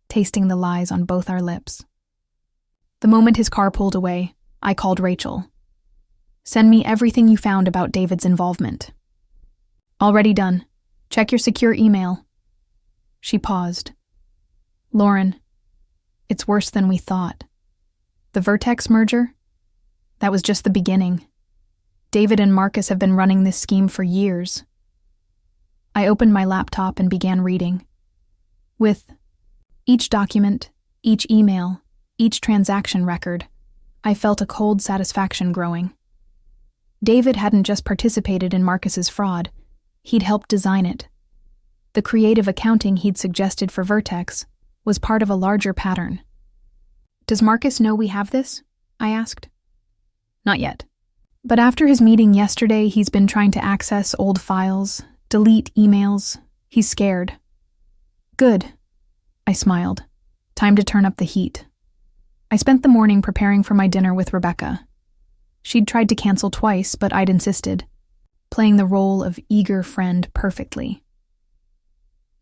tasting the lies on both our lips. The moment his car pulled away, I called Rachel. Send me everything you found about David's involvement. Already done. Check your secure email. She paused. Lauren, it's worse than we thought. The Vertex merger? That was just the beginning. David and Marcus have been running this scheme for years. I opened my laptop and began reading. With each document, each email, each transaction record, I felt a cold satisfaction growing. David hadn't just participated in Marcus's fraud, he'd helped design it. The creative accounting he'd suggested for Vertex was part of a larger pattern. Does Marcus know we have this? I asked. Not yet. But after his meeting yesterday, he's been trying to access old files, delete emails. He's scared. Good. I smiled. Time to turn up the heat. I spent the morning preparing for my dinner with Rebecca. She'd tried to cancel twice, but I'd insisted, playing the role of eager friend perfectly.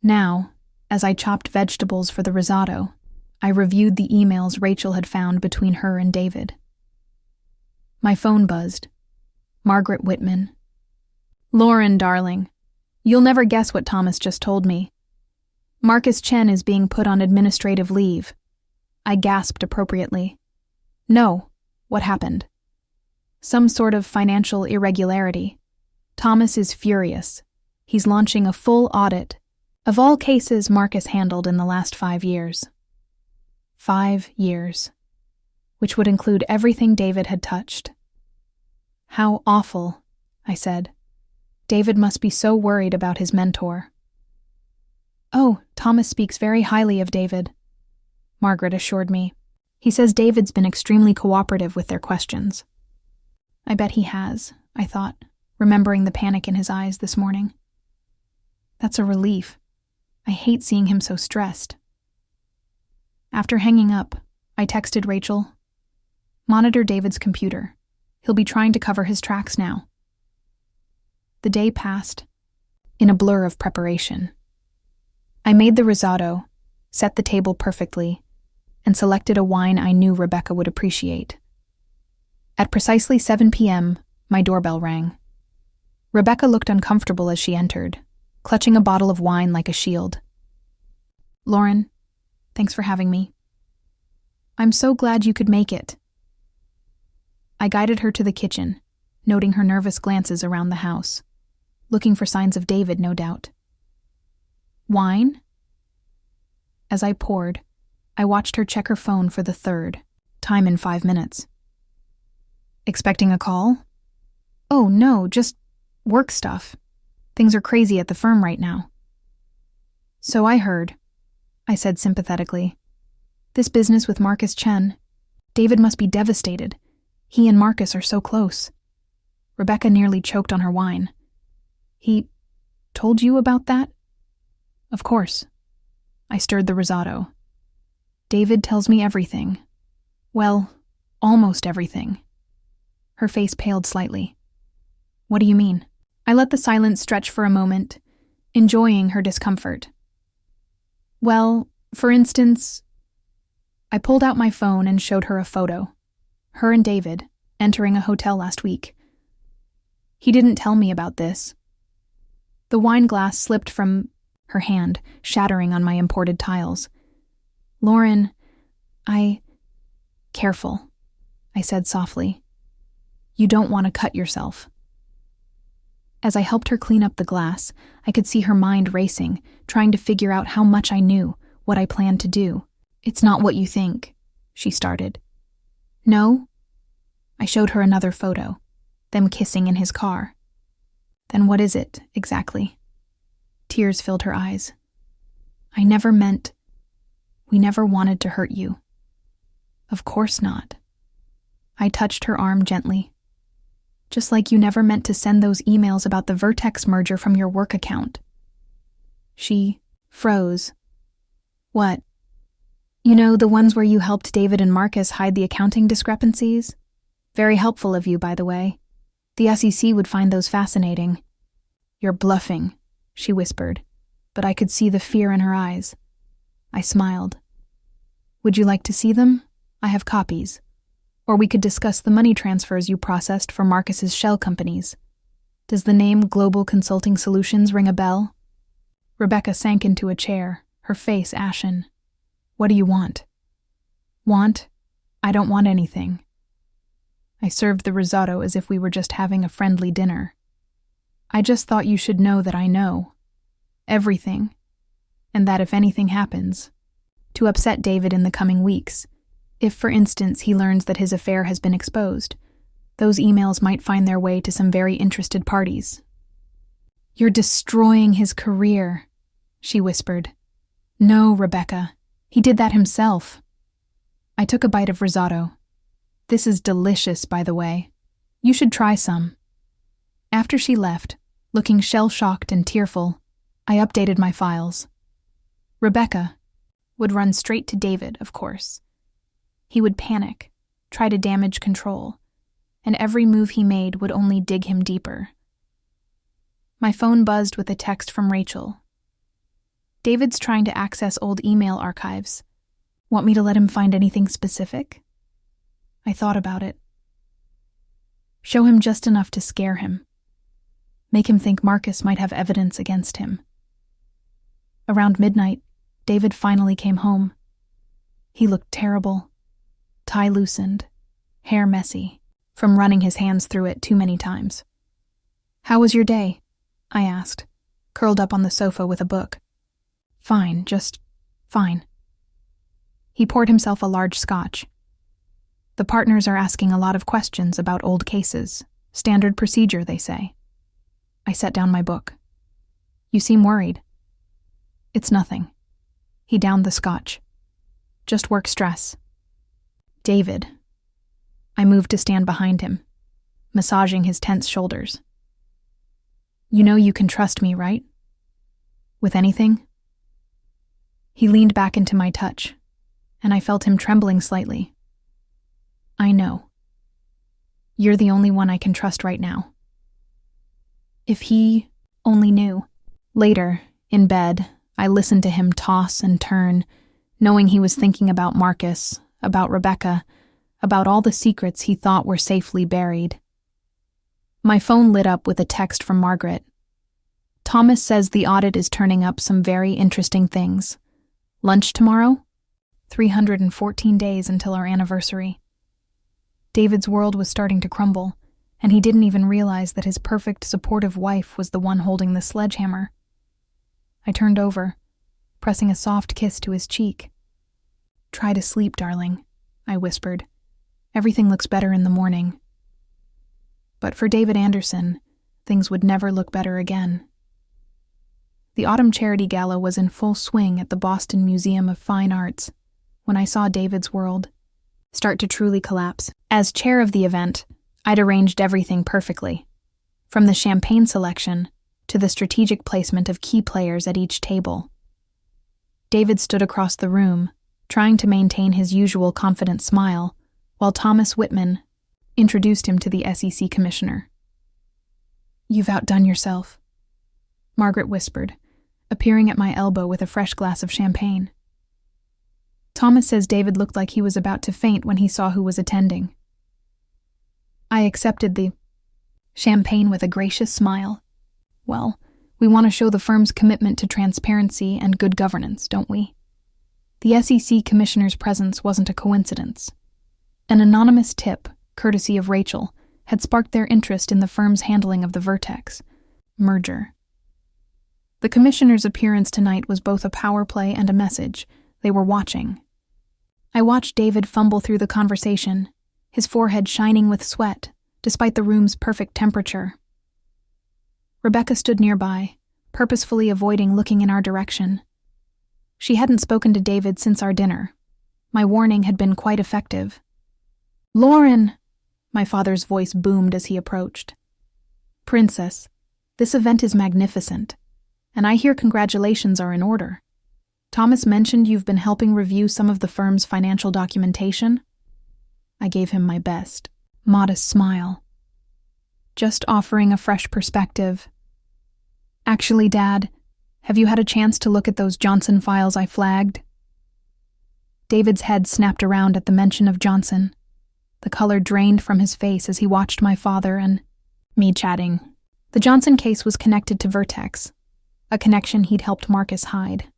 Now, as I chopped vegetables for the risotto, I reviewed the emails Rachel had found between her and David. My phone buzzed. Margaret Whitman. Lauren, darling, you'll never guess what Thomas just told me. Marcus Chen is being put on administrative leave. I gasped appropriately. No, what happened? Some sort of financial irregularity. Thomas is furious. He's launching a full audit of all cases Marcus handled in the last 5 years. 5 years. Which would include everything David had touched. How awful, I said. David must be so worried about his mentor. Oh, Thomas speaks very highly of David, Margaret assured me. He says David's been extremely cooperative with their questions. I bet he has, I thought, remembering the panic in his eyes this morning. That's a relief. I hate seeing him so stressed. After hanging up, I texted Rachel, "Monitor David's computer. He'll be trying to cover his tracks now." The day passed, in a blur of preparation. I made the risotto, set the table perfectly, and selected a wine I knew Rebecca would appreciate. At precisely 7 p.m., my doorbell rang. Rebecca looked uncomfortable as she entered, clutching a bottle of wine like a shield. "Lauren, thanks for having me. I'm so glad you could make it." I guided her to the kitchen, noting her nervous glances around the house, looking for signs of David, no doubt. "Wine?" As I poured, I watched her check her phone for the third time in 5 minutes. "Expecting a call?" "Oh, no, just work stuff. Things are crazy at the firm right now." "So I heard," I said sympathetically. "This business with Marcus Chen. David must be devastated. He and Marcus are so close." Rebecca nearly choked on her wine. "He told you about that?" "Of course." I stirred the risotto. "David tells me everything. Well, almost everything." Her face paled slightly. "What do you mean?" I let the silence stretch for a moment, enjoying her discomfort. "Well, for instance..." I pulled out my phone and showed her a photo. Her and David, entering a hotel last week. "He didn't tell me about this." The wine glass slipped from her hand, shattering on my imported tiles. "Lauren, Careful," I said softly. "You don't want to cut yourself." As I helped her clean up the glass, I could see her mind racing, trying to figure out how much I knew, what I planned to do. "It's not what you think," she started. "No?" I showed her another photo, them kissing in his car. "Then what is it, exactly?" Tears filled her eyes. "We never wanted to hurt you." "Of course not." I touched her arm gently. "Just like you never meant to send those emails about the Vertex merger from your work account." She froze. "What?" "You know, the ones where you helped David and Marcus hide the accounting discrepancies? Very helpful of you, by the way. The SEC would find those fascinating." "You're bluffing," she whispered, but I could see the fear in her eyes. I smiled. "Would you like to see them? I have copies. Or we could discuss the money transfers you processed for Marcus's shell companies. Does the name Global Consulting Solutions ring a bell?" Rebecca sank into a chair, her face ashen. What do you want? Want? I don't want anything. I served the risotto as if we were just having a friendly dinner. I just thought you should know that I know. Everything. And that if anything happens, to upset David in the coming weeks, if, for instance, he learns that his affair has been exposed, those emails might find their way to some very interested parties. You're destroying his career, she whispered. No, Rebecca. He did that himself. I took a bite of risotto. This is delicious, by the way. You should try some. After she left, looking shell-shocked and tearful, I updated my files. Rebecca would run straight to David, of course. He would panic, try to damage control, and every move he made would only dig him deeper. My phone buzzed with a text from Rachel. David's trying to access old email archives. Want me to let him find anything specific? I thought about it. Show him just enough to scare him. Make him think Marcus might have evidence against him. Around midnight, David finally came home. He looked terrible. Tie loosened, hair messy, from running his hands through it too many times. How was your day? I asked, curled up on the sofa with a book. Fine, just fine. He poured himself a large scotch. The partners are asking a lot of questions about old cases. Standard procedure, they say. I set down my book. You seem worried. It's nothing. He downed the scotch. Just work stress. David. I moved to stand behind him, massaging his tense shoulders. You know you can trust me, right? With anything? He leaned back into my touch, and I felt him trembling slightly. I know. You're the only one I can trust right now. If he only knew. Later, in bed, I listened to him toss and turn, knowing he was thinking about Marcus, about Rebecca, about all the secrets he thought were safely buried. My phone lit up with a text from Margaret. Thomas says the audit is turning up some very interesting things. Lunch tomorrow? 314 days until our anniversary. David's world was starting to crumble, and he didn't even realize that his perfect, supportive wife was the one holding the sledgehammer. I turned over, pressing a soft kiss to his cheek. Try to sleep, darling, I whispered. Everything looks better in the morning. But for David Anderson, things would never look better again. The Autumn Charity Gala was in full swing at the Boston Museum of Fine Arts when I saw David's world start to truly collapse. As chair of the event, I'd arranged everything perfectly, from the champagne selection to the strategic placement of key players at each table. David stood across the room, trying to maintain his usual confident smile, while Thomas Whitman introduced him to the SEC commissioner. You've outdone yourself, Margaret whispered, appearing at my elbow with a fresh glass of champagne. Thomas says David looked like he was about to faint when he saw who was attending. I accepted the champagne with a gracious smile. Well, we want to show the firm's commitment to transparency and good governance, don't we? The SEC commissioner's presence wasn't a coincidence. An anonymous tip, courtesy of Rachel, had sparked their interest in the firm's handling of the Vertex merger. The commissioner's appearance tonight was both a power play and a message. They were watching. I watched David fumble through the conversation, his forehead shining with sweat, despite the room's perfect temperature. Rebecca stood nearby, purposefully avoiding looking in our direction. She hadn't spoken to David since our dinner. My warning had been quite effective. "Lauren!" My father's voice boomed as he approached. "Princess, this event is magnificent, and I hear congratulations are in order. Thomas mentioned you've been helping review some of the firm's financial documentation." I gave him my best, modest smile. "Just offering a fresh perspective. Actually, Dad, have you had a chance to look at those Johnson files I flagged?" David's head snapped around at the mention of Johnson. The color drained from his face as he watched my father and me chatting. The Johnson case was connected to Vertex, a connection he'd helped Marcus hide.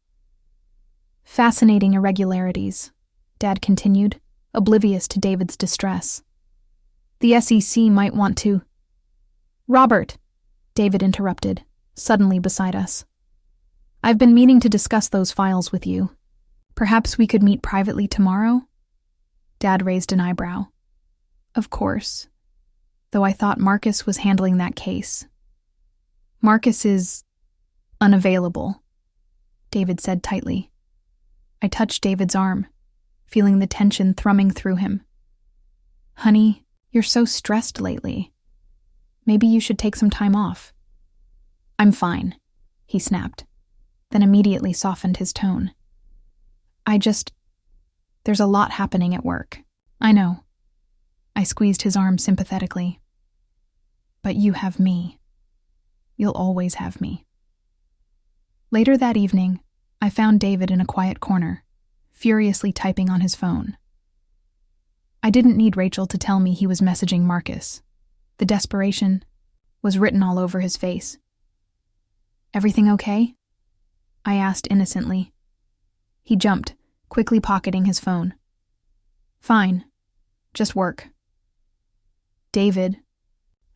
Fascinating irregularities, Dad continued, oblivious to David's distress. The SEC might want to— Robert, David interrupted, suddenly beside us. I've been meaning to discuss those files with you. Perhaps we could meet privately tomorrow? Dad raised an eyebrow. Of course, though I thought Marcus was handling that case. Marcus is unavailable, David said tightly. I touched David's arm, feeling the tension thrumming through him. Honey, you're so stressed lately. Maybe you should take some time off. I'm fine, he snapped, then immediately softened his tone. There's a lot happening at work. I know. I squeezed his arm sympathetically. But you have me. You'll always have me. Later that evening, I found David in a quiet corner, furiously typing on his phone. I didn't need Rachel to tell me he was messaging Marcus. The desperation was written all over his face. Everything okay? I asked innocently. He jumped, quickly pocketing his phone. Fine. Just work. David.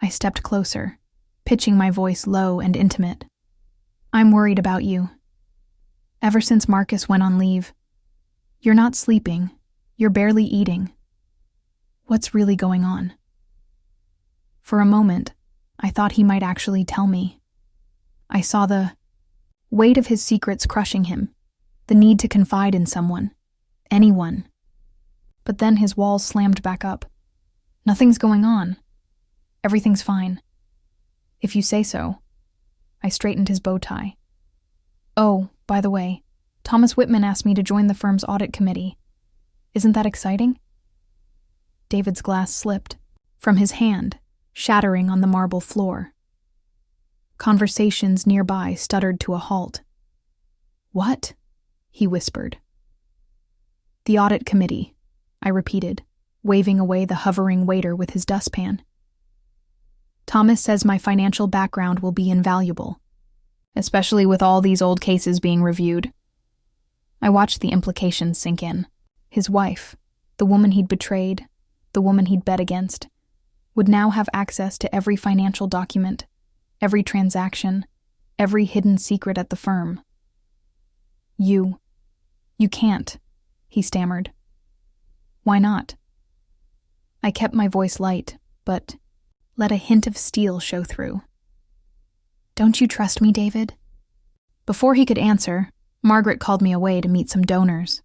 I stepped closer, pitching my voice low and intimate. I'm worried about you. Ever since Marcus went on leave, you're not sleeping, you're barely eating. What's really going on? For a moment, I thought he might actually tell me. I saw the weight of his secrets crushing him, the need to confide in someone, anyone. But then his walls slammed back up. Nothing's going on. Everything's fine. If you say so. I straightened his bow tie. Oh, by the way, Thomas Whitman asked me to join the firm's audit committee. Isn't that exciting? David's glass slipped from his hand, shattering on the marble floor. Conversations nearby stuttered to a halt. What? He whispered. The audit committee, I repeated, waving away the hovering waiter with his dustpan. Thomas says my financial background will be invaluable, especially with all these old cases being reviewed. I watched the implications sink in. His wife, the woman he'd betrayed, the woman he'd bet against, would now have access to every financial document, every transaction, every hidden secret at the firm. You can't, he stammered. Why not? I kept my voice light, but let a hint of steel show through. Don't you trust me, David? Before he could answer, Margaret called me away to meet some donors.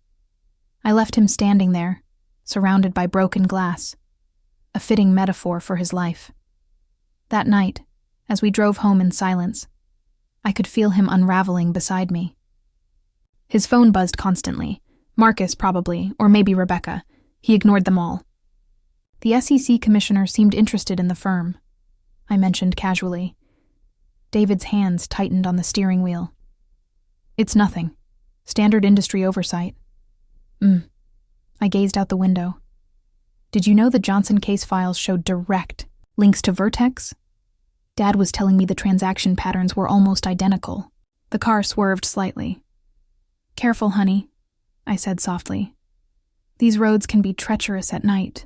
I left him standing there, surrounded by broken glass, a fitting metaphor for his life. That night, as we drove home in silence, I could feel him unraveling beside me. His phone buzzed constantly. Marcus, probably, or maybe Rebecca. He ignored them all. The SEC commissioner seemed interested in the firm, I mentioned casually. David's hands tightened on the steering wheel. It's nothing. Standard industry oversight. I gazed out the window. Did you know the Johnson case files showed direct links to Vertex? Dad was telling me the transaction patterns were almost identical. The car swerved slightly. Careful, honey, I said softly. These roads can be treacherous at night.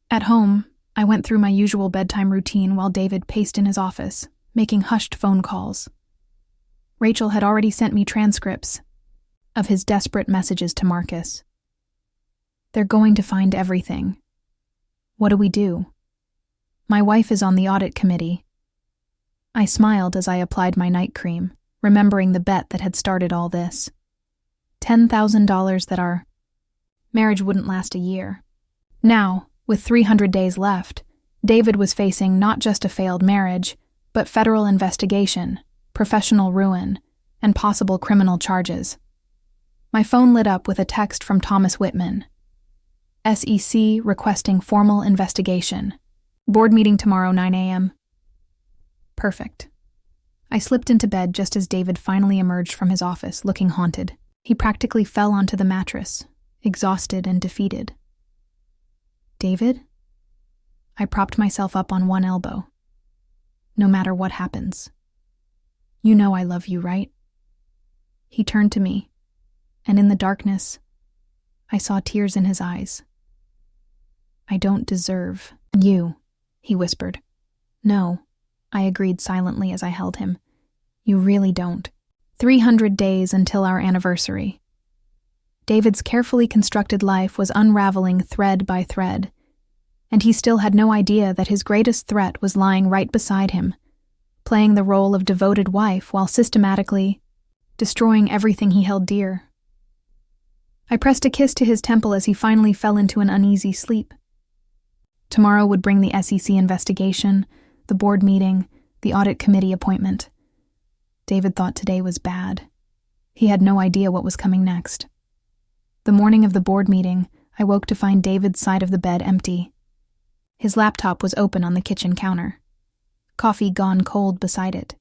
At home, I went through my usual bedtime routine while David paced in his office, making hushed phone calls. Rachel had already sent me transcripts of his desperate messages to Marcus. They're going to find everything. What do we do? My wife is on the audit committee. I smiled as I applied my night cream, remembering the bet that had started all this. $10,000 that our marriage wouldn't last a year. Now, with 300 days left, David was facing not just a failed marriage, but federal investigation, professional ruin, and possible criminal charges. My phone lit up with a text from Thomas Whitman. SEC requesting formal investigation. Board meeting tomorrow, 9 a.m. Perfect. I slipped into bed just as David finally emerged from his office, looking haunted. He practically fell onto the mattress, exhausted and defeated. David? I propped myself up on one elbow. No matter what happens. You know I love you, right? He turned to me. and in the darkness, I saw tears in his eyes. "I don't deserve you," he whispered. "No," I agreed silently as I held him. "You really don't." 300 days until our anniversary. David's carefully constructed life was unraveling thread by thread, and he still had no idea that his greatest threat was lying right beside him, playing the role of devoted wife while systematically destroying everything he held dear. I pressed a kiss to his temple as he finally fell into an uneasy sleep. Tomorrow would bring the SEC investigation, the board meeting, the audit committee appointment. David thought today was bad. He had no idea what was coming next. The morning of the board meeting, I woke to find David's side of the bed empty. His laptop was open on the kitchen counter. Coffee gone cold beside it.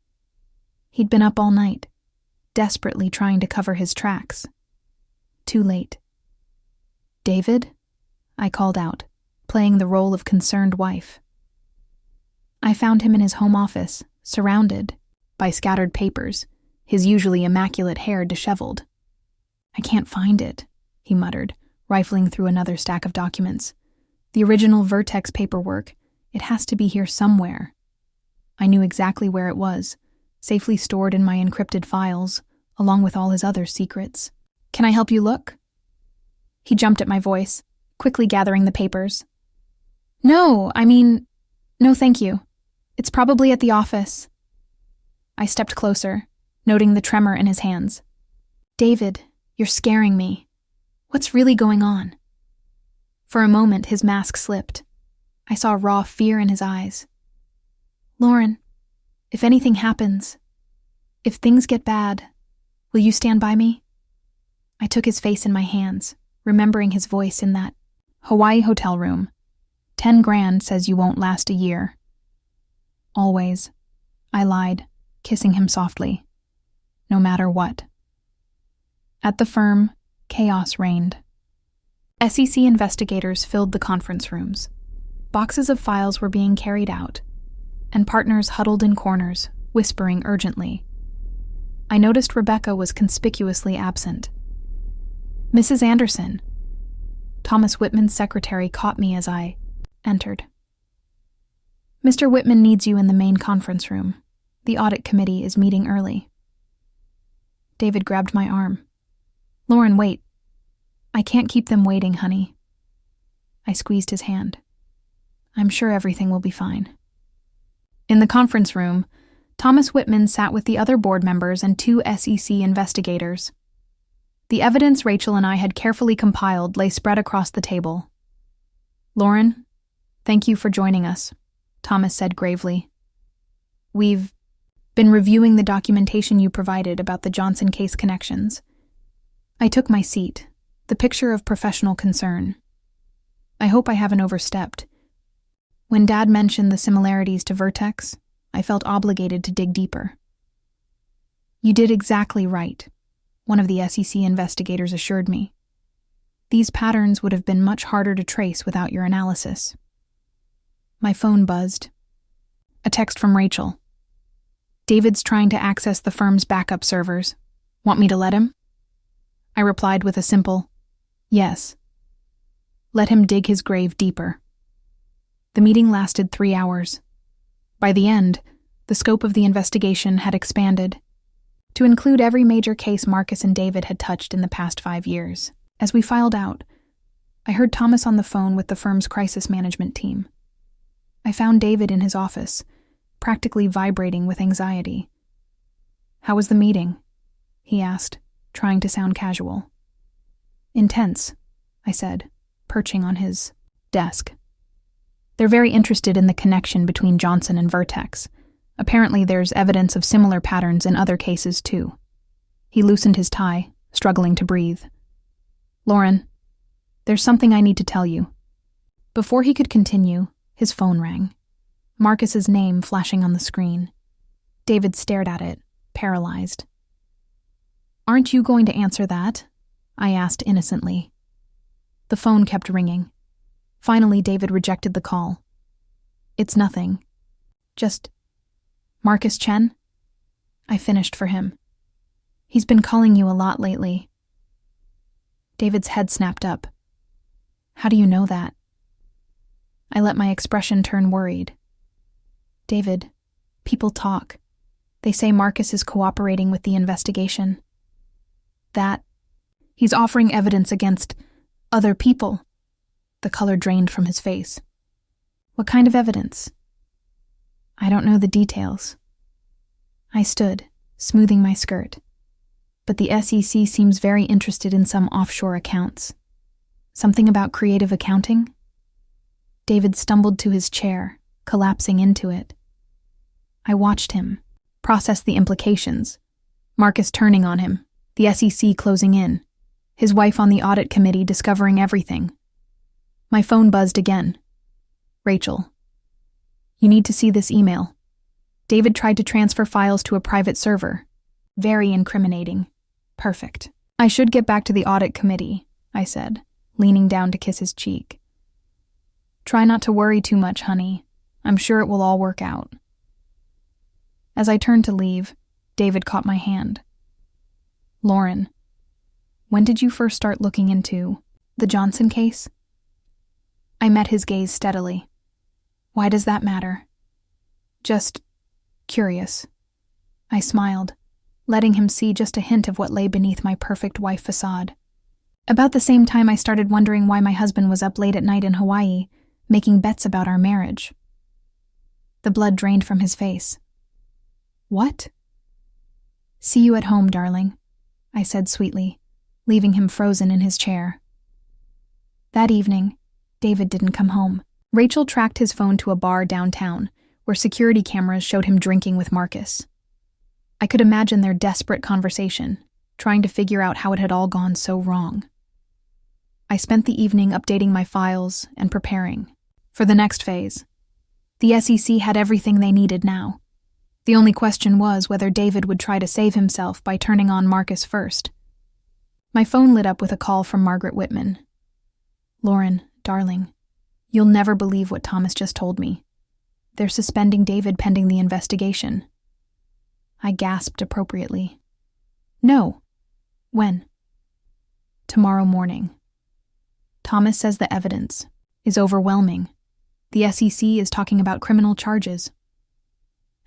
He'd been up all night, desperately trying to cover his tracks. Too late. "David?" I called out, playing the role of concerned wife. I found him in his home office, surrounded by scattered papers, his usually immaculate hair disheveled. "I can't find it," he muttered, rifling through another stack of documents. "The original Vertex paperwork. It has to be here somewhere." I knew exactly where it was, safely stored in my encrypted files, along with all his other secrets. "Can I help you look?" He jumped at my voice, quickly gathering the papers. No, thank you. It's probably at the office." I stepped closer, noting the tremor in his hands. "David, you're scaring me. What's really going on?" For a moment, his mask slipped. I saw raw fear in his eyes. "Lauren, if anything happens, if things get bad, will you stand by me?" I took his face in my hands, remembering his voice in that Hawaii hotel room. 10 grand says you won't last a year. "Always," I lied, kissing him softly. "No matter what." At the firm, chaos reigned. SEC investigators filled the conference rooms. Boxes of files were being carried out, and partners huddled in corners, whispering urgently. I noticed Rebecca was conspicuously absent. "Mrs. Anderson." Thomas Whitman's secretary caught me as I entered. "Mr. Whitman needs you in the main conference room. The audit committee is meeting early." David grabbed my arm. "Lauren, wait. I can't keep them waiting, honey." I squeezed his hand. "I'm sure everything will be fine." In the conference room, Thomas Whitman sat with the other board members and 2 SEC investigators. The evidence Rachel and I had carefully compiled lay spread across the table. "Lauren, thank you for joining us," Thomas said gravely. "We've been reviewing the documentation you provided about the Johnson case connections." I took my seat, the picture of professional concern. I hope I haven't overstepped. When Dad mentioned the similarities to Vertex, I felt obligated to dig deeper. "You did exactly right," one of the SEC investigators assured me. "These patterns would have been much harder to trace without your analysis." My phone buzzed. A text from Rachel. "David's trying to access the firm's backup servers. Want me to let him?" I replied with a simple, "Yes." Let him dig his grave deeper. The meeting lasted 3 hours. By the end, the scope of the investigation had expanded to include every major case Marcus and David had touched in the past 5 years. As we filed out, I heard Thomas on the phone with the firm's crisis management team. I found David in his office, practically vibrating with anxiety. "How was the meeting?" he asked, trying to sound casual. "Intense," I said, perching on his desk. "They're very interested in the connection between Johnson and Vertex. Apparently there's evidence of similar patterns in other cases too." He loosened his tie, struggling to breathe. "Lauren, there's something I need to tell you." Before he could continue, his phone rang. Marcus's name flashing on the screen. David stared at it, paralyzed. "Aren't you going to answer that?" I asked innocently. The phone kept ringing. Finally, David rejected the call. "It's nothing. Just Marcus Chen?" I finished for him. "He's been calling you a lot lately." David's head snapped up. How do you know that? I let my expression turn worried. David, people talk. They say Marcus is cooperating with the investigation. That he's offering evidence against other people. The color drained from his face. What kind of evidence? I don't know the details. I stood, smoothing my skirt. But the SEC seems very interested in some offshore accounts. Something about creative accounting? David stumbled to his chair, collapsing into it. I watched him, process the implications. Marcus turning on him, the SEC closing in, his wife on the audit committee discovering everything. My phone buzzed again. Rachel. You need to see this email. David tried to transfer files to a private server. Very incriminating. Perfect. I should get back to the audit committee, I said, leaning down to kiss his cheek. Try not to worry too much, honey. I'm sure it will all work out. As I turned to leave, David caught my hand. Lauren, when did you first start looking into the Johnson case? I met his gaze steadily. Why does that matter? Just curious. I smiled, letting him see just a hint of what lay beneath my perfect wife facade. About the same time I started wondering why my husband was up late at night in Hawaii, making bets about our marriage. The blood drained from his face. What? See you at home, darling, I said sweetly, leaving him frozen in his chair. That evening, David didn't come home. Rachel tracked his phone to a bar downtown, where security cameras showed him drinking with Marcus. I could imagine their desperate conversation, trying to figure out how it had all gone so wrong. I spent the evening updating my files and preparing for the next phase. The SEC had everything they needed now. The only question was whether David would try to save himself by turning on Marcus first. My phone lit up with a call from Margaret Whitman. Lauren, darling, you'll never believe what Thomas just told me. They're suspending David pending the investigation. I gasped appropriately. No. When? Tomorrow morning. Thomas says the evidence is overwhelming. The SEC is talking about criminal charges.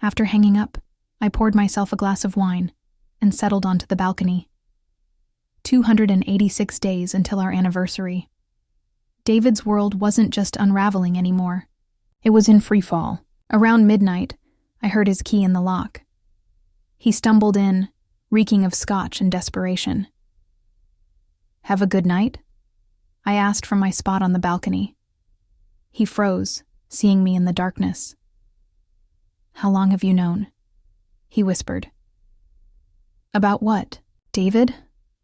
After hanging up, I poured myself a glass of wine and settled onto the balcony. 286 days until our anniversary. David's world wasn't just unraveling anymore. It was in free fall. Around midnight, I heard his key in the lock. He stumbled in, reeking of scotch and desperation. Have a good night? I asked from my spot on the balcony. He froze, seeing me in the darkness. How long have you known? He whispered. About what? David?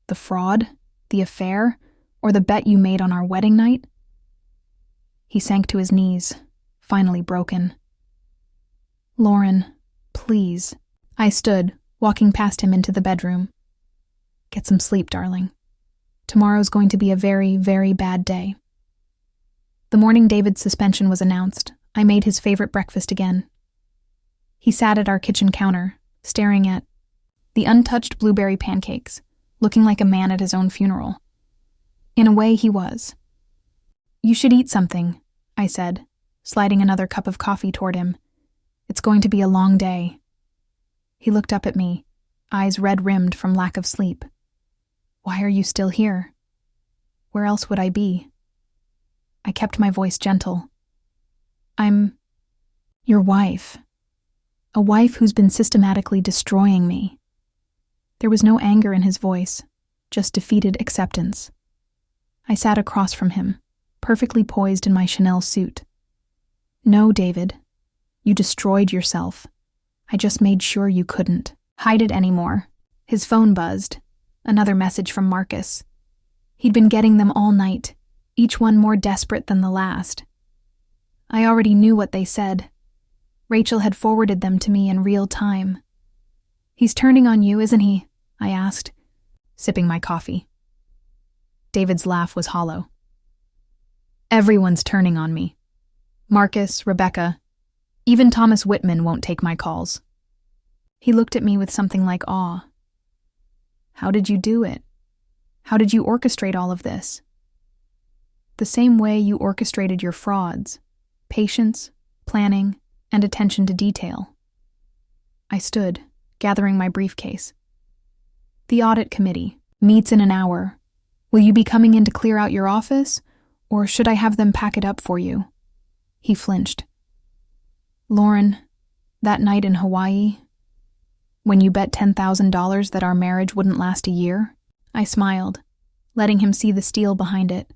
The fraud? The affair? Or the bet you made on our wedding night? He sank to his knees, finally broken. Lauren, please. I stood, walking past him into the bedroom. Get some sleep, darling. Tomorrow's going to be a very, very bad day. The morning David's suspension was announced, I made his favorite breakfast again. He sat at our kitchen counter, staring at the untouched blueberry pancakes, looking like a man at his own funeral. In a way, he was. You should eat something, I said, sliding another cup of coffee toward him. It's going to be a long day. He looked up at me, eyes red-rimmed from lack of sleep. Why are you still here? Where else would I be? I kept my voice gentle. I'm your wife. A wife who's been systematically destroying me. There was no anger in his voice, just defeated acceptance. I sat across from him, perfectly poised in my Chanel suit. No, David. You destroyed yourself. I just made sure you couldn't hide it anymore. His phone buzzed. Another message from Marcus. He'd been getting them all night, each one more desperate than the last. I already knew what they said. Rachel had forwarded them to me in real time. He's turning on you, isn't he? I asked, sipping my coffee. David's laugh was hollow. Everyone's turning on me. Marcus, Rebecca, even Thomas Whitman won't take my calls. He looked at me with something like awe. How did you do it? How did you orchestrate all of this? The same way you orchestrated your frauds: patience, planning, and attention to detail. I stood, gathering my briefcase. The audit committee meets in an hour. Will you be coming in to clear out your office, or should I have them pack it up for you? He flinched. Lauren, that night in Hawaii, when you bet $10,000 that our marriage wouldn't last a year, I smiled, letting him see the steel behind it.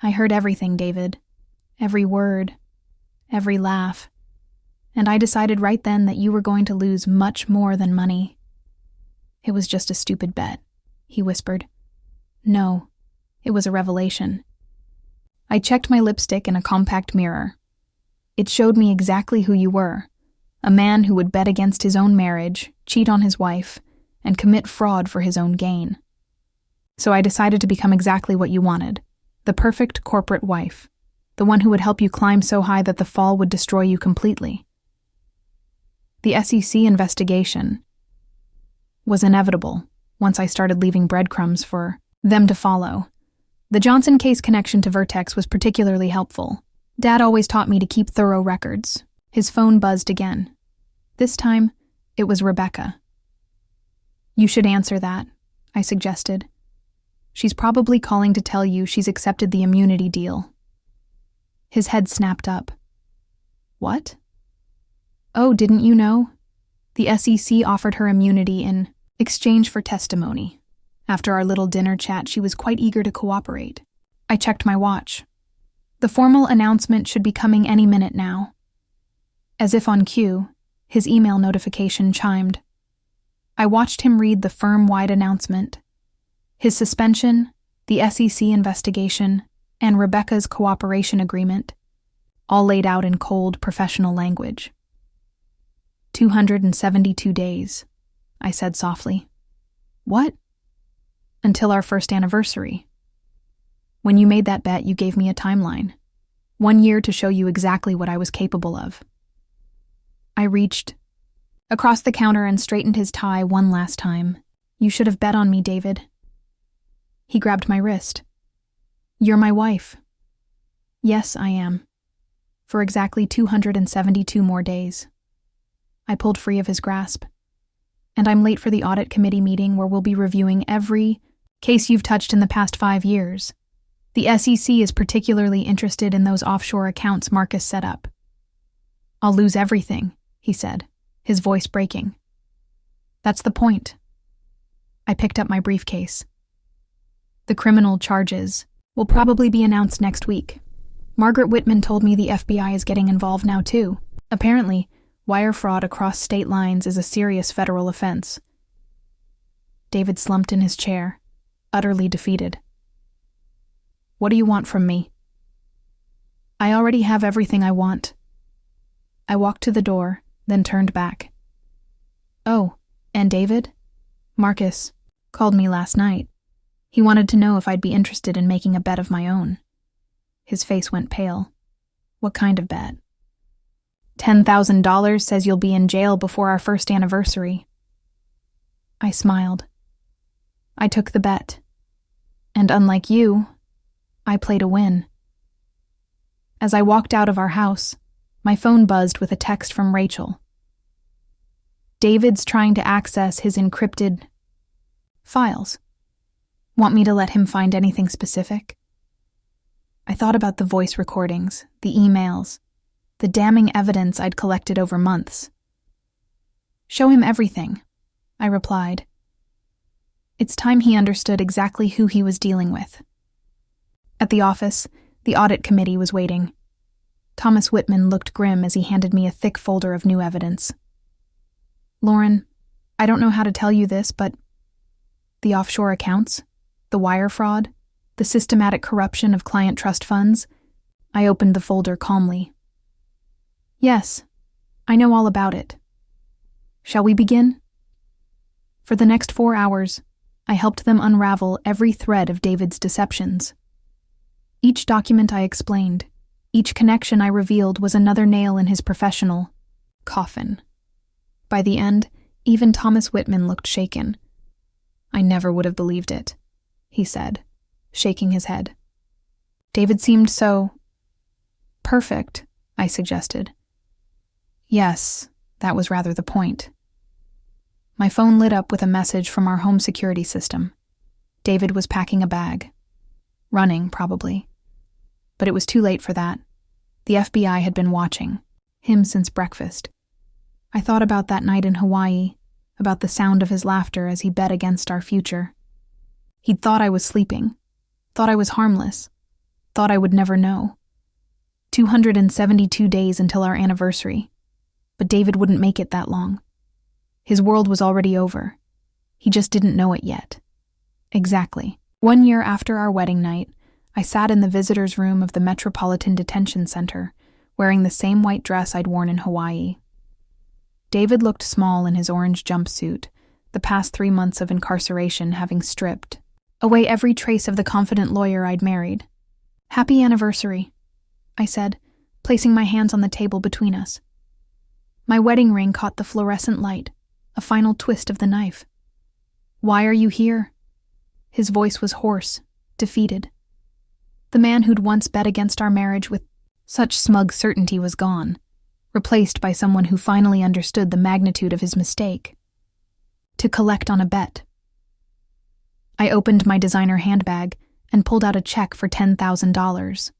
I heard everything, David. Every word, every laugh. And I decided right then that you were going to lose much more than money. It was just a stupid bet, he whispered. No, it was a revelation. I checked my lipstick in a compact mirror. It showed me exactly who you were, a man who would bet against his own marriage, cheat on his wife, and commit fraud for his own gain. So I decided to become exactly what you wanted, the perfect corporate wife, the one who would help you climb so high that the fall would destroy you completely. The SEC investigation was inevitable once I started leaving breadcrumbs for them to follow. The Johnson case connection to Vertex was particularly helpful. Dad always taught me to keep thorough records. His phone buzzed again. This time, it was Rebecca. You should answer that, I suggested. She's probably calling to tell you she's accepted the immunity deal. His head snapped up. What? Oh, didn't you know? The SEC offered her immunity in exchange for testimony. After our little dinner chat, she was quite eager to cooperate. I checked my watch. The formal announcement should be coming any minute now. As if on cue, his email notification chimed. I watched him read the firm-wide announcement. His suspension, the SEC investigation, and Rebecca's cooperation agreement, all laid out in cold, professional language. 272 days, I said softly. What? Until our first anniversary. When you made that bet, you gave me a timeline. 1 year to show you exactly what I was capable of. I reached across the counter and straightened his tie one last time. You should have bet on me, David. He grabbed my wrist. You're my wife. Yes, I am. For exactly 272 more days. I pulled free of his grasp. And I'm late for the audit committee meeting where we'll be reviewing every case you've touched in the past 5 years. The SEC is particularly interested in those offshore accounts Marcus set up. I'll lose everything, he said, his voice breaking. That's the point. I picked up my briefcase. The criminal charges will probably be announced next week. Margaret Whitman told me the FBI is getting involved now too. Apparently, wire fraud across state lines is a serious federal offense. David slumped in his chair, utterly defeated. What do you want from me? I already have everything I want. I walked to the door, then turned back. Oh, and David? Marcus called me last night. He wanted to know if I'd be interested in making a bet of my own. His face went pale. What kind of bet? $10,000 says you'll be in jail before our first anniversary. I smiled. I took the bet. And unlike you, I played a win. As I walked out of our house, my phone buzzed with a text from Rachel. David's trying to access his encrypted files. Want me to let him find anything specific? I thought about the voice recordings, the emails, the damning evidence I'd collected over months. Show him everything, I replied. It's time he understood exactly who he was dealing with. At the office, the audit committee was waiting. Thomas Whitman looked grim as he handed me a thick folder of new evidence. Lauren, I don't know how to tell you this, but the offshore accounts, the wire fraud, the systematic corruption of client trust funds, I opened the folder calmly. Yes, I know all about it. Shall we begin? For the next 4 hours, I helped them unravel every thread of David's deceptions. Each document I explained, each connection I revealed was another nail in his professional coffin. By the end, even Thomas Whitman looked shaken. I never would have believed it. he said, shaking his head. David seemed so perfect, I suggested. Yes, that was rather the point. My phone lit up with a message from our home security system. David was packing a bag. Running, probably. But it was too late for that. The FBI had been watching him since breakfast. I thought about that night in Hawaii, about the sound of his laughter as he bet against our future. He'd thought I was sleeping, thought I was harmless, thought I would never know. 272 days until our anniversary. But David wouldn't make it that long. His world was already over. He just didn't know it yet. Exactly. 1 year after our wedding night, I sat in the visitor's room of the Metropolitan Detention Center, wearing the same white dress I'd worn in Hawaii. David looked small in his orange jumpsuit, the past 3 months of incarceration having stripped away every trace of the confident lawyer I'd married. "Happy anniversary," I said, placing my hands on the table between us. My wedding ring caught the fluorescent light, a final twist of the knife. "Why are you here?" His voice was hoarse, defeated. The man who'd once bet against our marriage with such smug certainty was gone, replaced by someone who finally understood the magnitude of his mistake. To collect on a bet. I opened my designer handbag and pulled out a check for $10,000.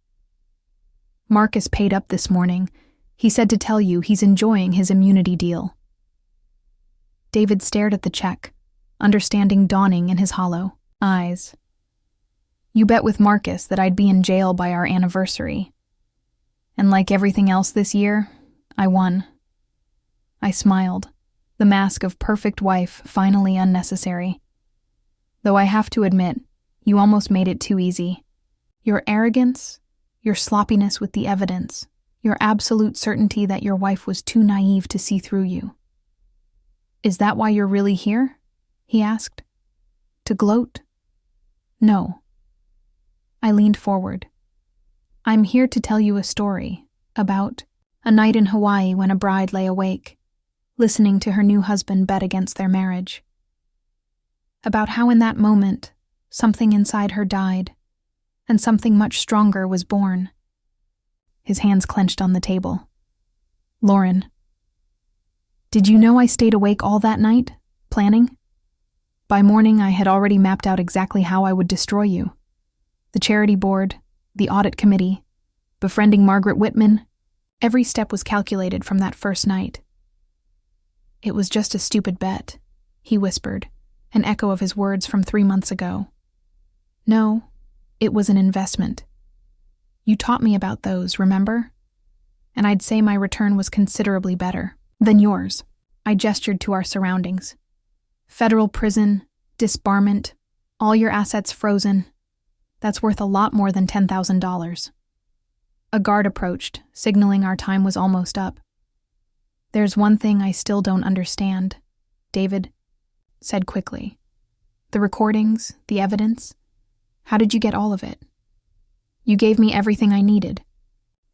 "Marcus paid up this morning. He said to tell you he's enjoying his immunity deal." David stared at the check, understanding dawning in his hollow eyes. "You bet with Marcus that I'd be in jail by our anniversary. And like everything else this year, I won." I smiled, the mask of perfect wife finally unnecessary. "Though I have to admit, you almost made it too easy. Your arrogance, your sloppiness with the evidence, your absolute certainty that your wife was too naive to see through you." "Is that why you're really here?" he asked. "To gloat?" "No." I leaned forward. "I'm here to tell you a story about a night in Hawaii when a bride lay awake, listening to her new husband bet against their marriage. About how in that moment, something inside her died, and something much stronger was born." His hands clenched on the table. "Lauren, did you know I stayed awake all that night, planning? By morning I had already mapped out exactly how I would destroy you. The charity board, the audit committee, befriending Margaret Whitman, every step was calculated from that first night." "It was just a stupid bet," he whispered, an echo of his words from 3 months ago. "No, it was an investment. You taught me about those, remember? And I'd say my return was considerably better than yours." I gestured to our surroundings. "Federal prison, disbarment, all your assets frozen. That's worth a lot more than $10,000. A guard approached, signaling our time was almost up. "There's one thing I still don't understand," David said quickly. "The recordings, the evidence. How did you get all of it? You gave me everything I needed.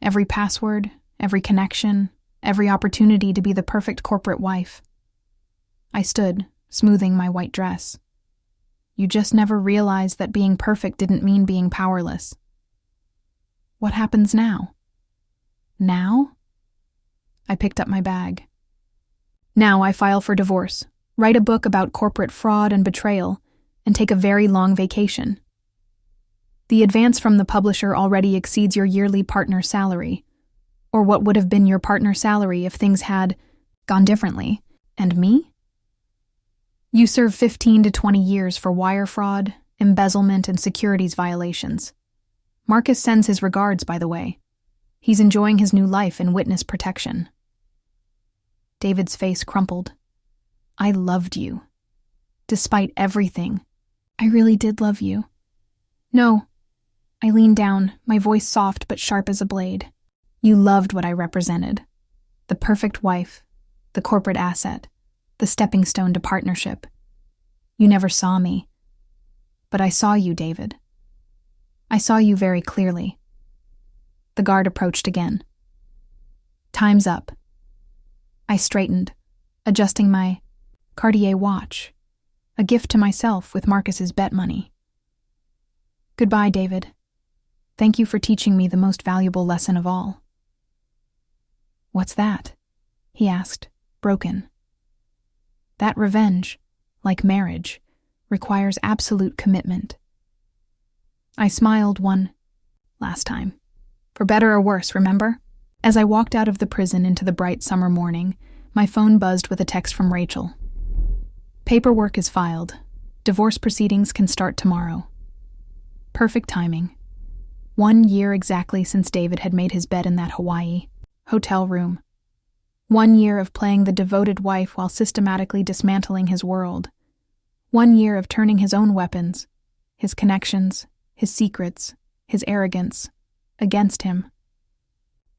Every password, every connection, every opportunity to be the perfect corporate wife." I stood, smoothing my white dress. "You just never realized that being perfect didn't mean being powerless." "What happens now?" "Now?" I picked up my bag. "Now I file for divorce, write a book about corporate fraud and betrayal, and take a very long vacation. The advance from the publisher already exceeds your yearly partner salary, or what would have been your partner salary if things had gone differently. And me? You serve 15 to 20 years for wire fraud, embezzlement, and securities violations. Marcus sends his regards, by the way. He's enjoying his new life in witness protection." David's face crumpled. "I loved you. Despite everything, I really did love you." "No." I leaned down, my voice soft but sharp as a blade. "You loved what I represented. The perfect wife, the corporate asset, the stepping stone to partnership. You never saw me. But I saw you, David. I saw you very clearly." The guard approached again. "Time's up." I straightened, adjusting my Cartier watch, a gift to myself with Marcus's bet money. Goodbye, David. Thank you for teaching me the most valuable lesson of all. What's that? He asked, broken. That revenge, like marriage, requires absolute commitment. I smiled one last time. For better or worse, remember? As I walked out of the prison into the bright summer morning, my phone buzzed with a text from Rachel. Paperwork is filed. Divorce proceedings can start tomorrow. Perfect timing. 1 year exactly since David had made his bed in that Hawaii hotel room. 1 year of playing the devoted wife while systematically dismantling his world. 1 year of turning his own weapons, his connections, his secrets, his arrogance, against him.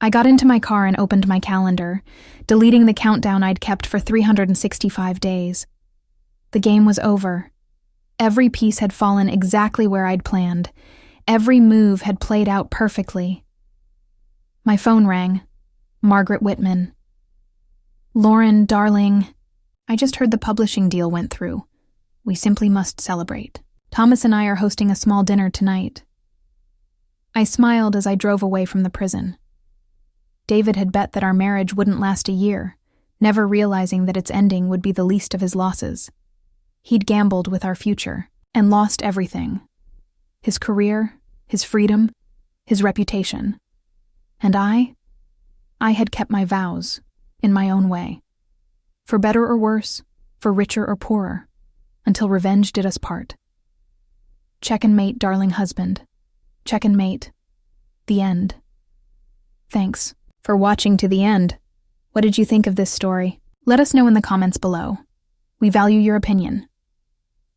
I got into my car and opened my calendar, deleting the countdown I'd kept for 365 days. The game was over. Every piece had fallen exactly where I'd planned. Every move had played out perfectly. My phone rang. Margaret Whitman. Lauren, darling, I just heard the publishing deal went through. We simply must celebrate. Thomas and I are hosting a small dinner tonight. I smiled as I drove away from the prison. David had bet that our marriage wouldn't last a year, never realizing that its ending would be the least of his losses. He'd gambled with our future and lost everything. His career, his freedom, his reputation. And I had kept my vows, in my own way. For better or worse, for richer or poorer, until revenge did us part. Check and mate, darling husband. Check and mate. The end. Thanks for watching to the end. What did you think of this story? Let us know in the comments below. We value your opinion.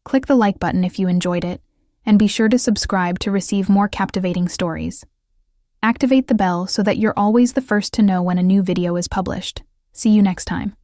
Click the like button if you enjoyed it, and be sure to subscribe to receive more captivating stories. Activate the bell so that you're always the first to know when a new video is published. See you next time.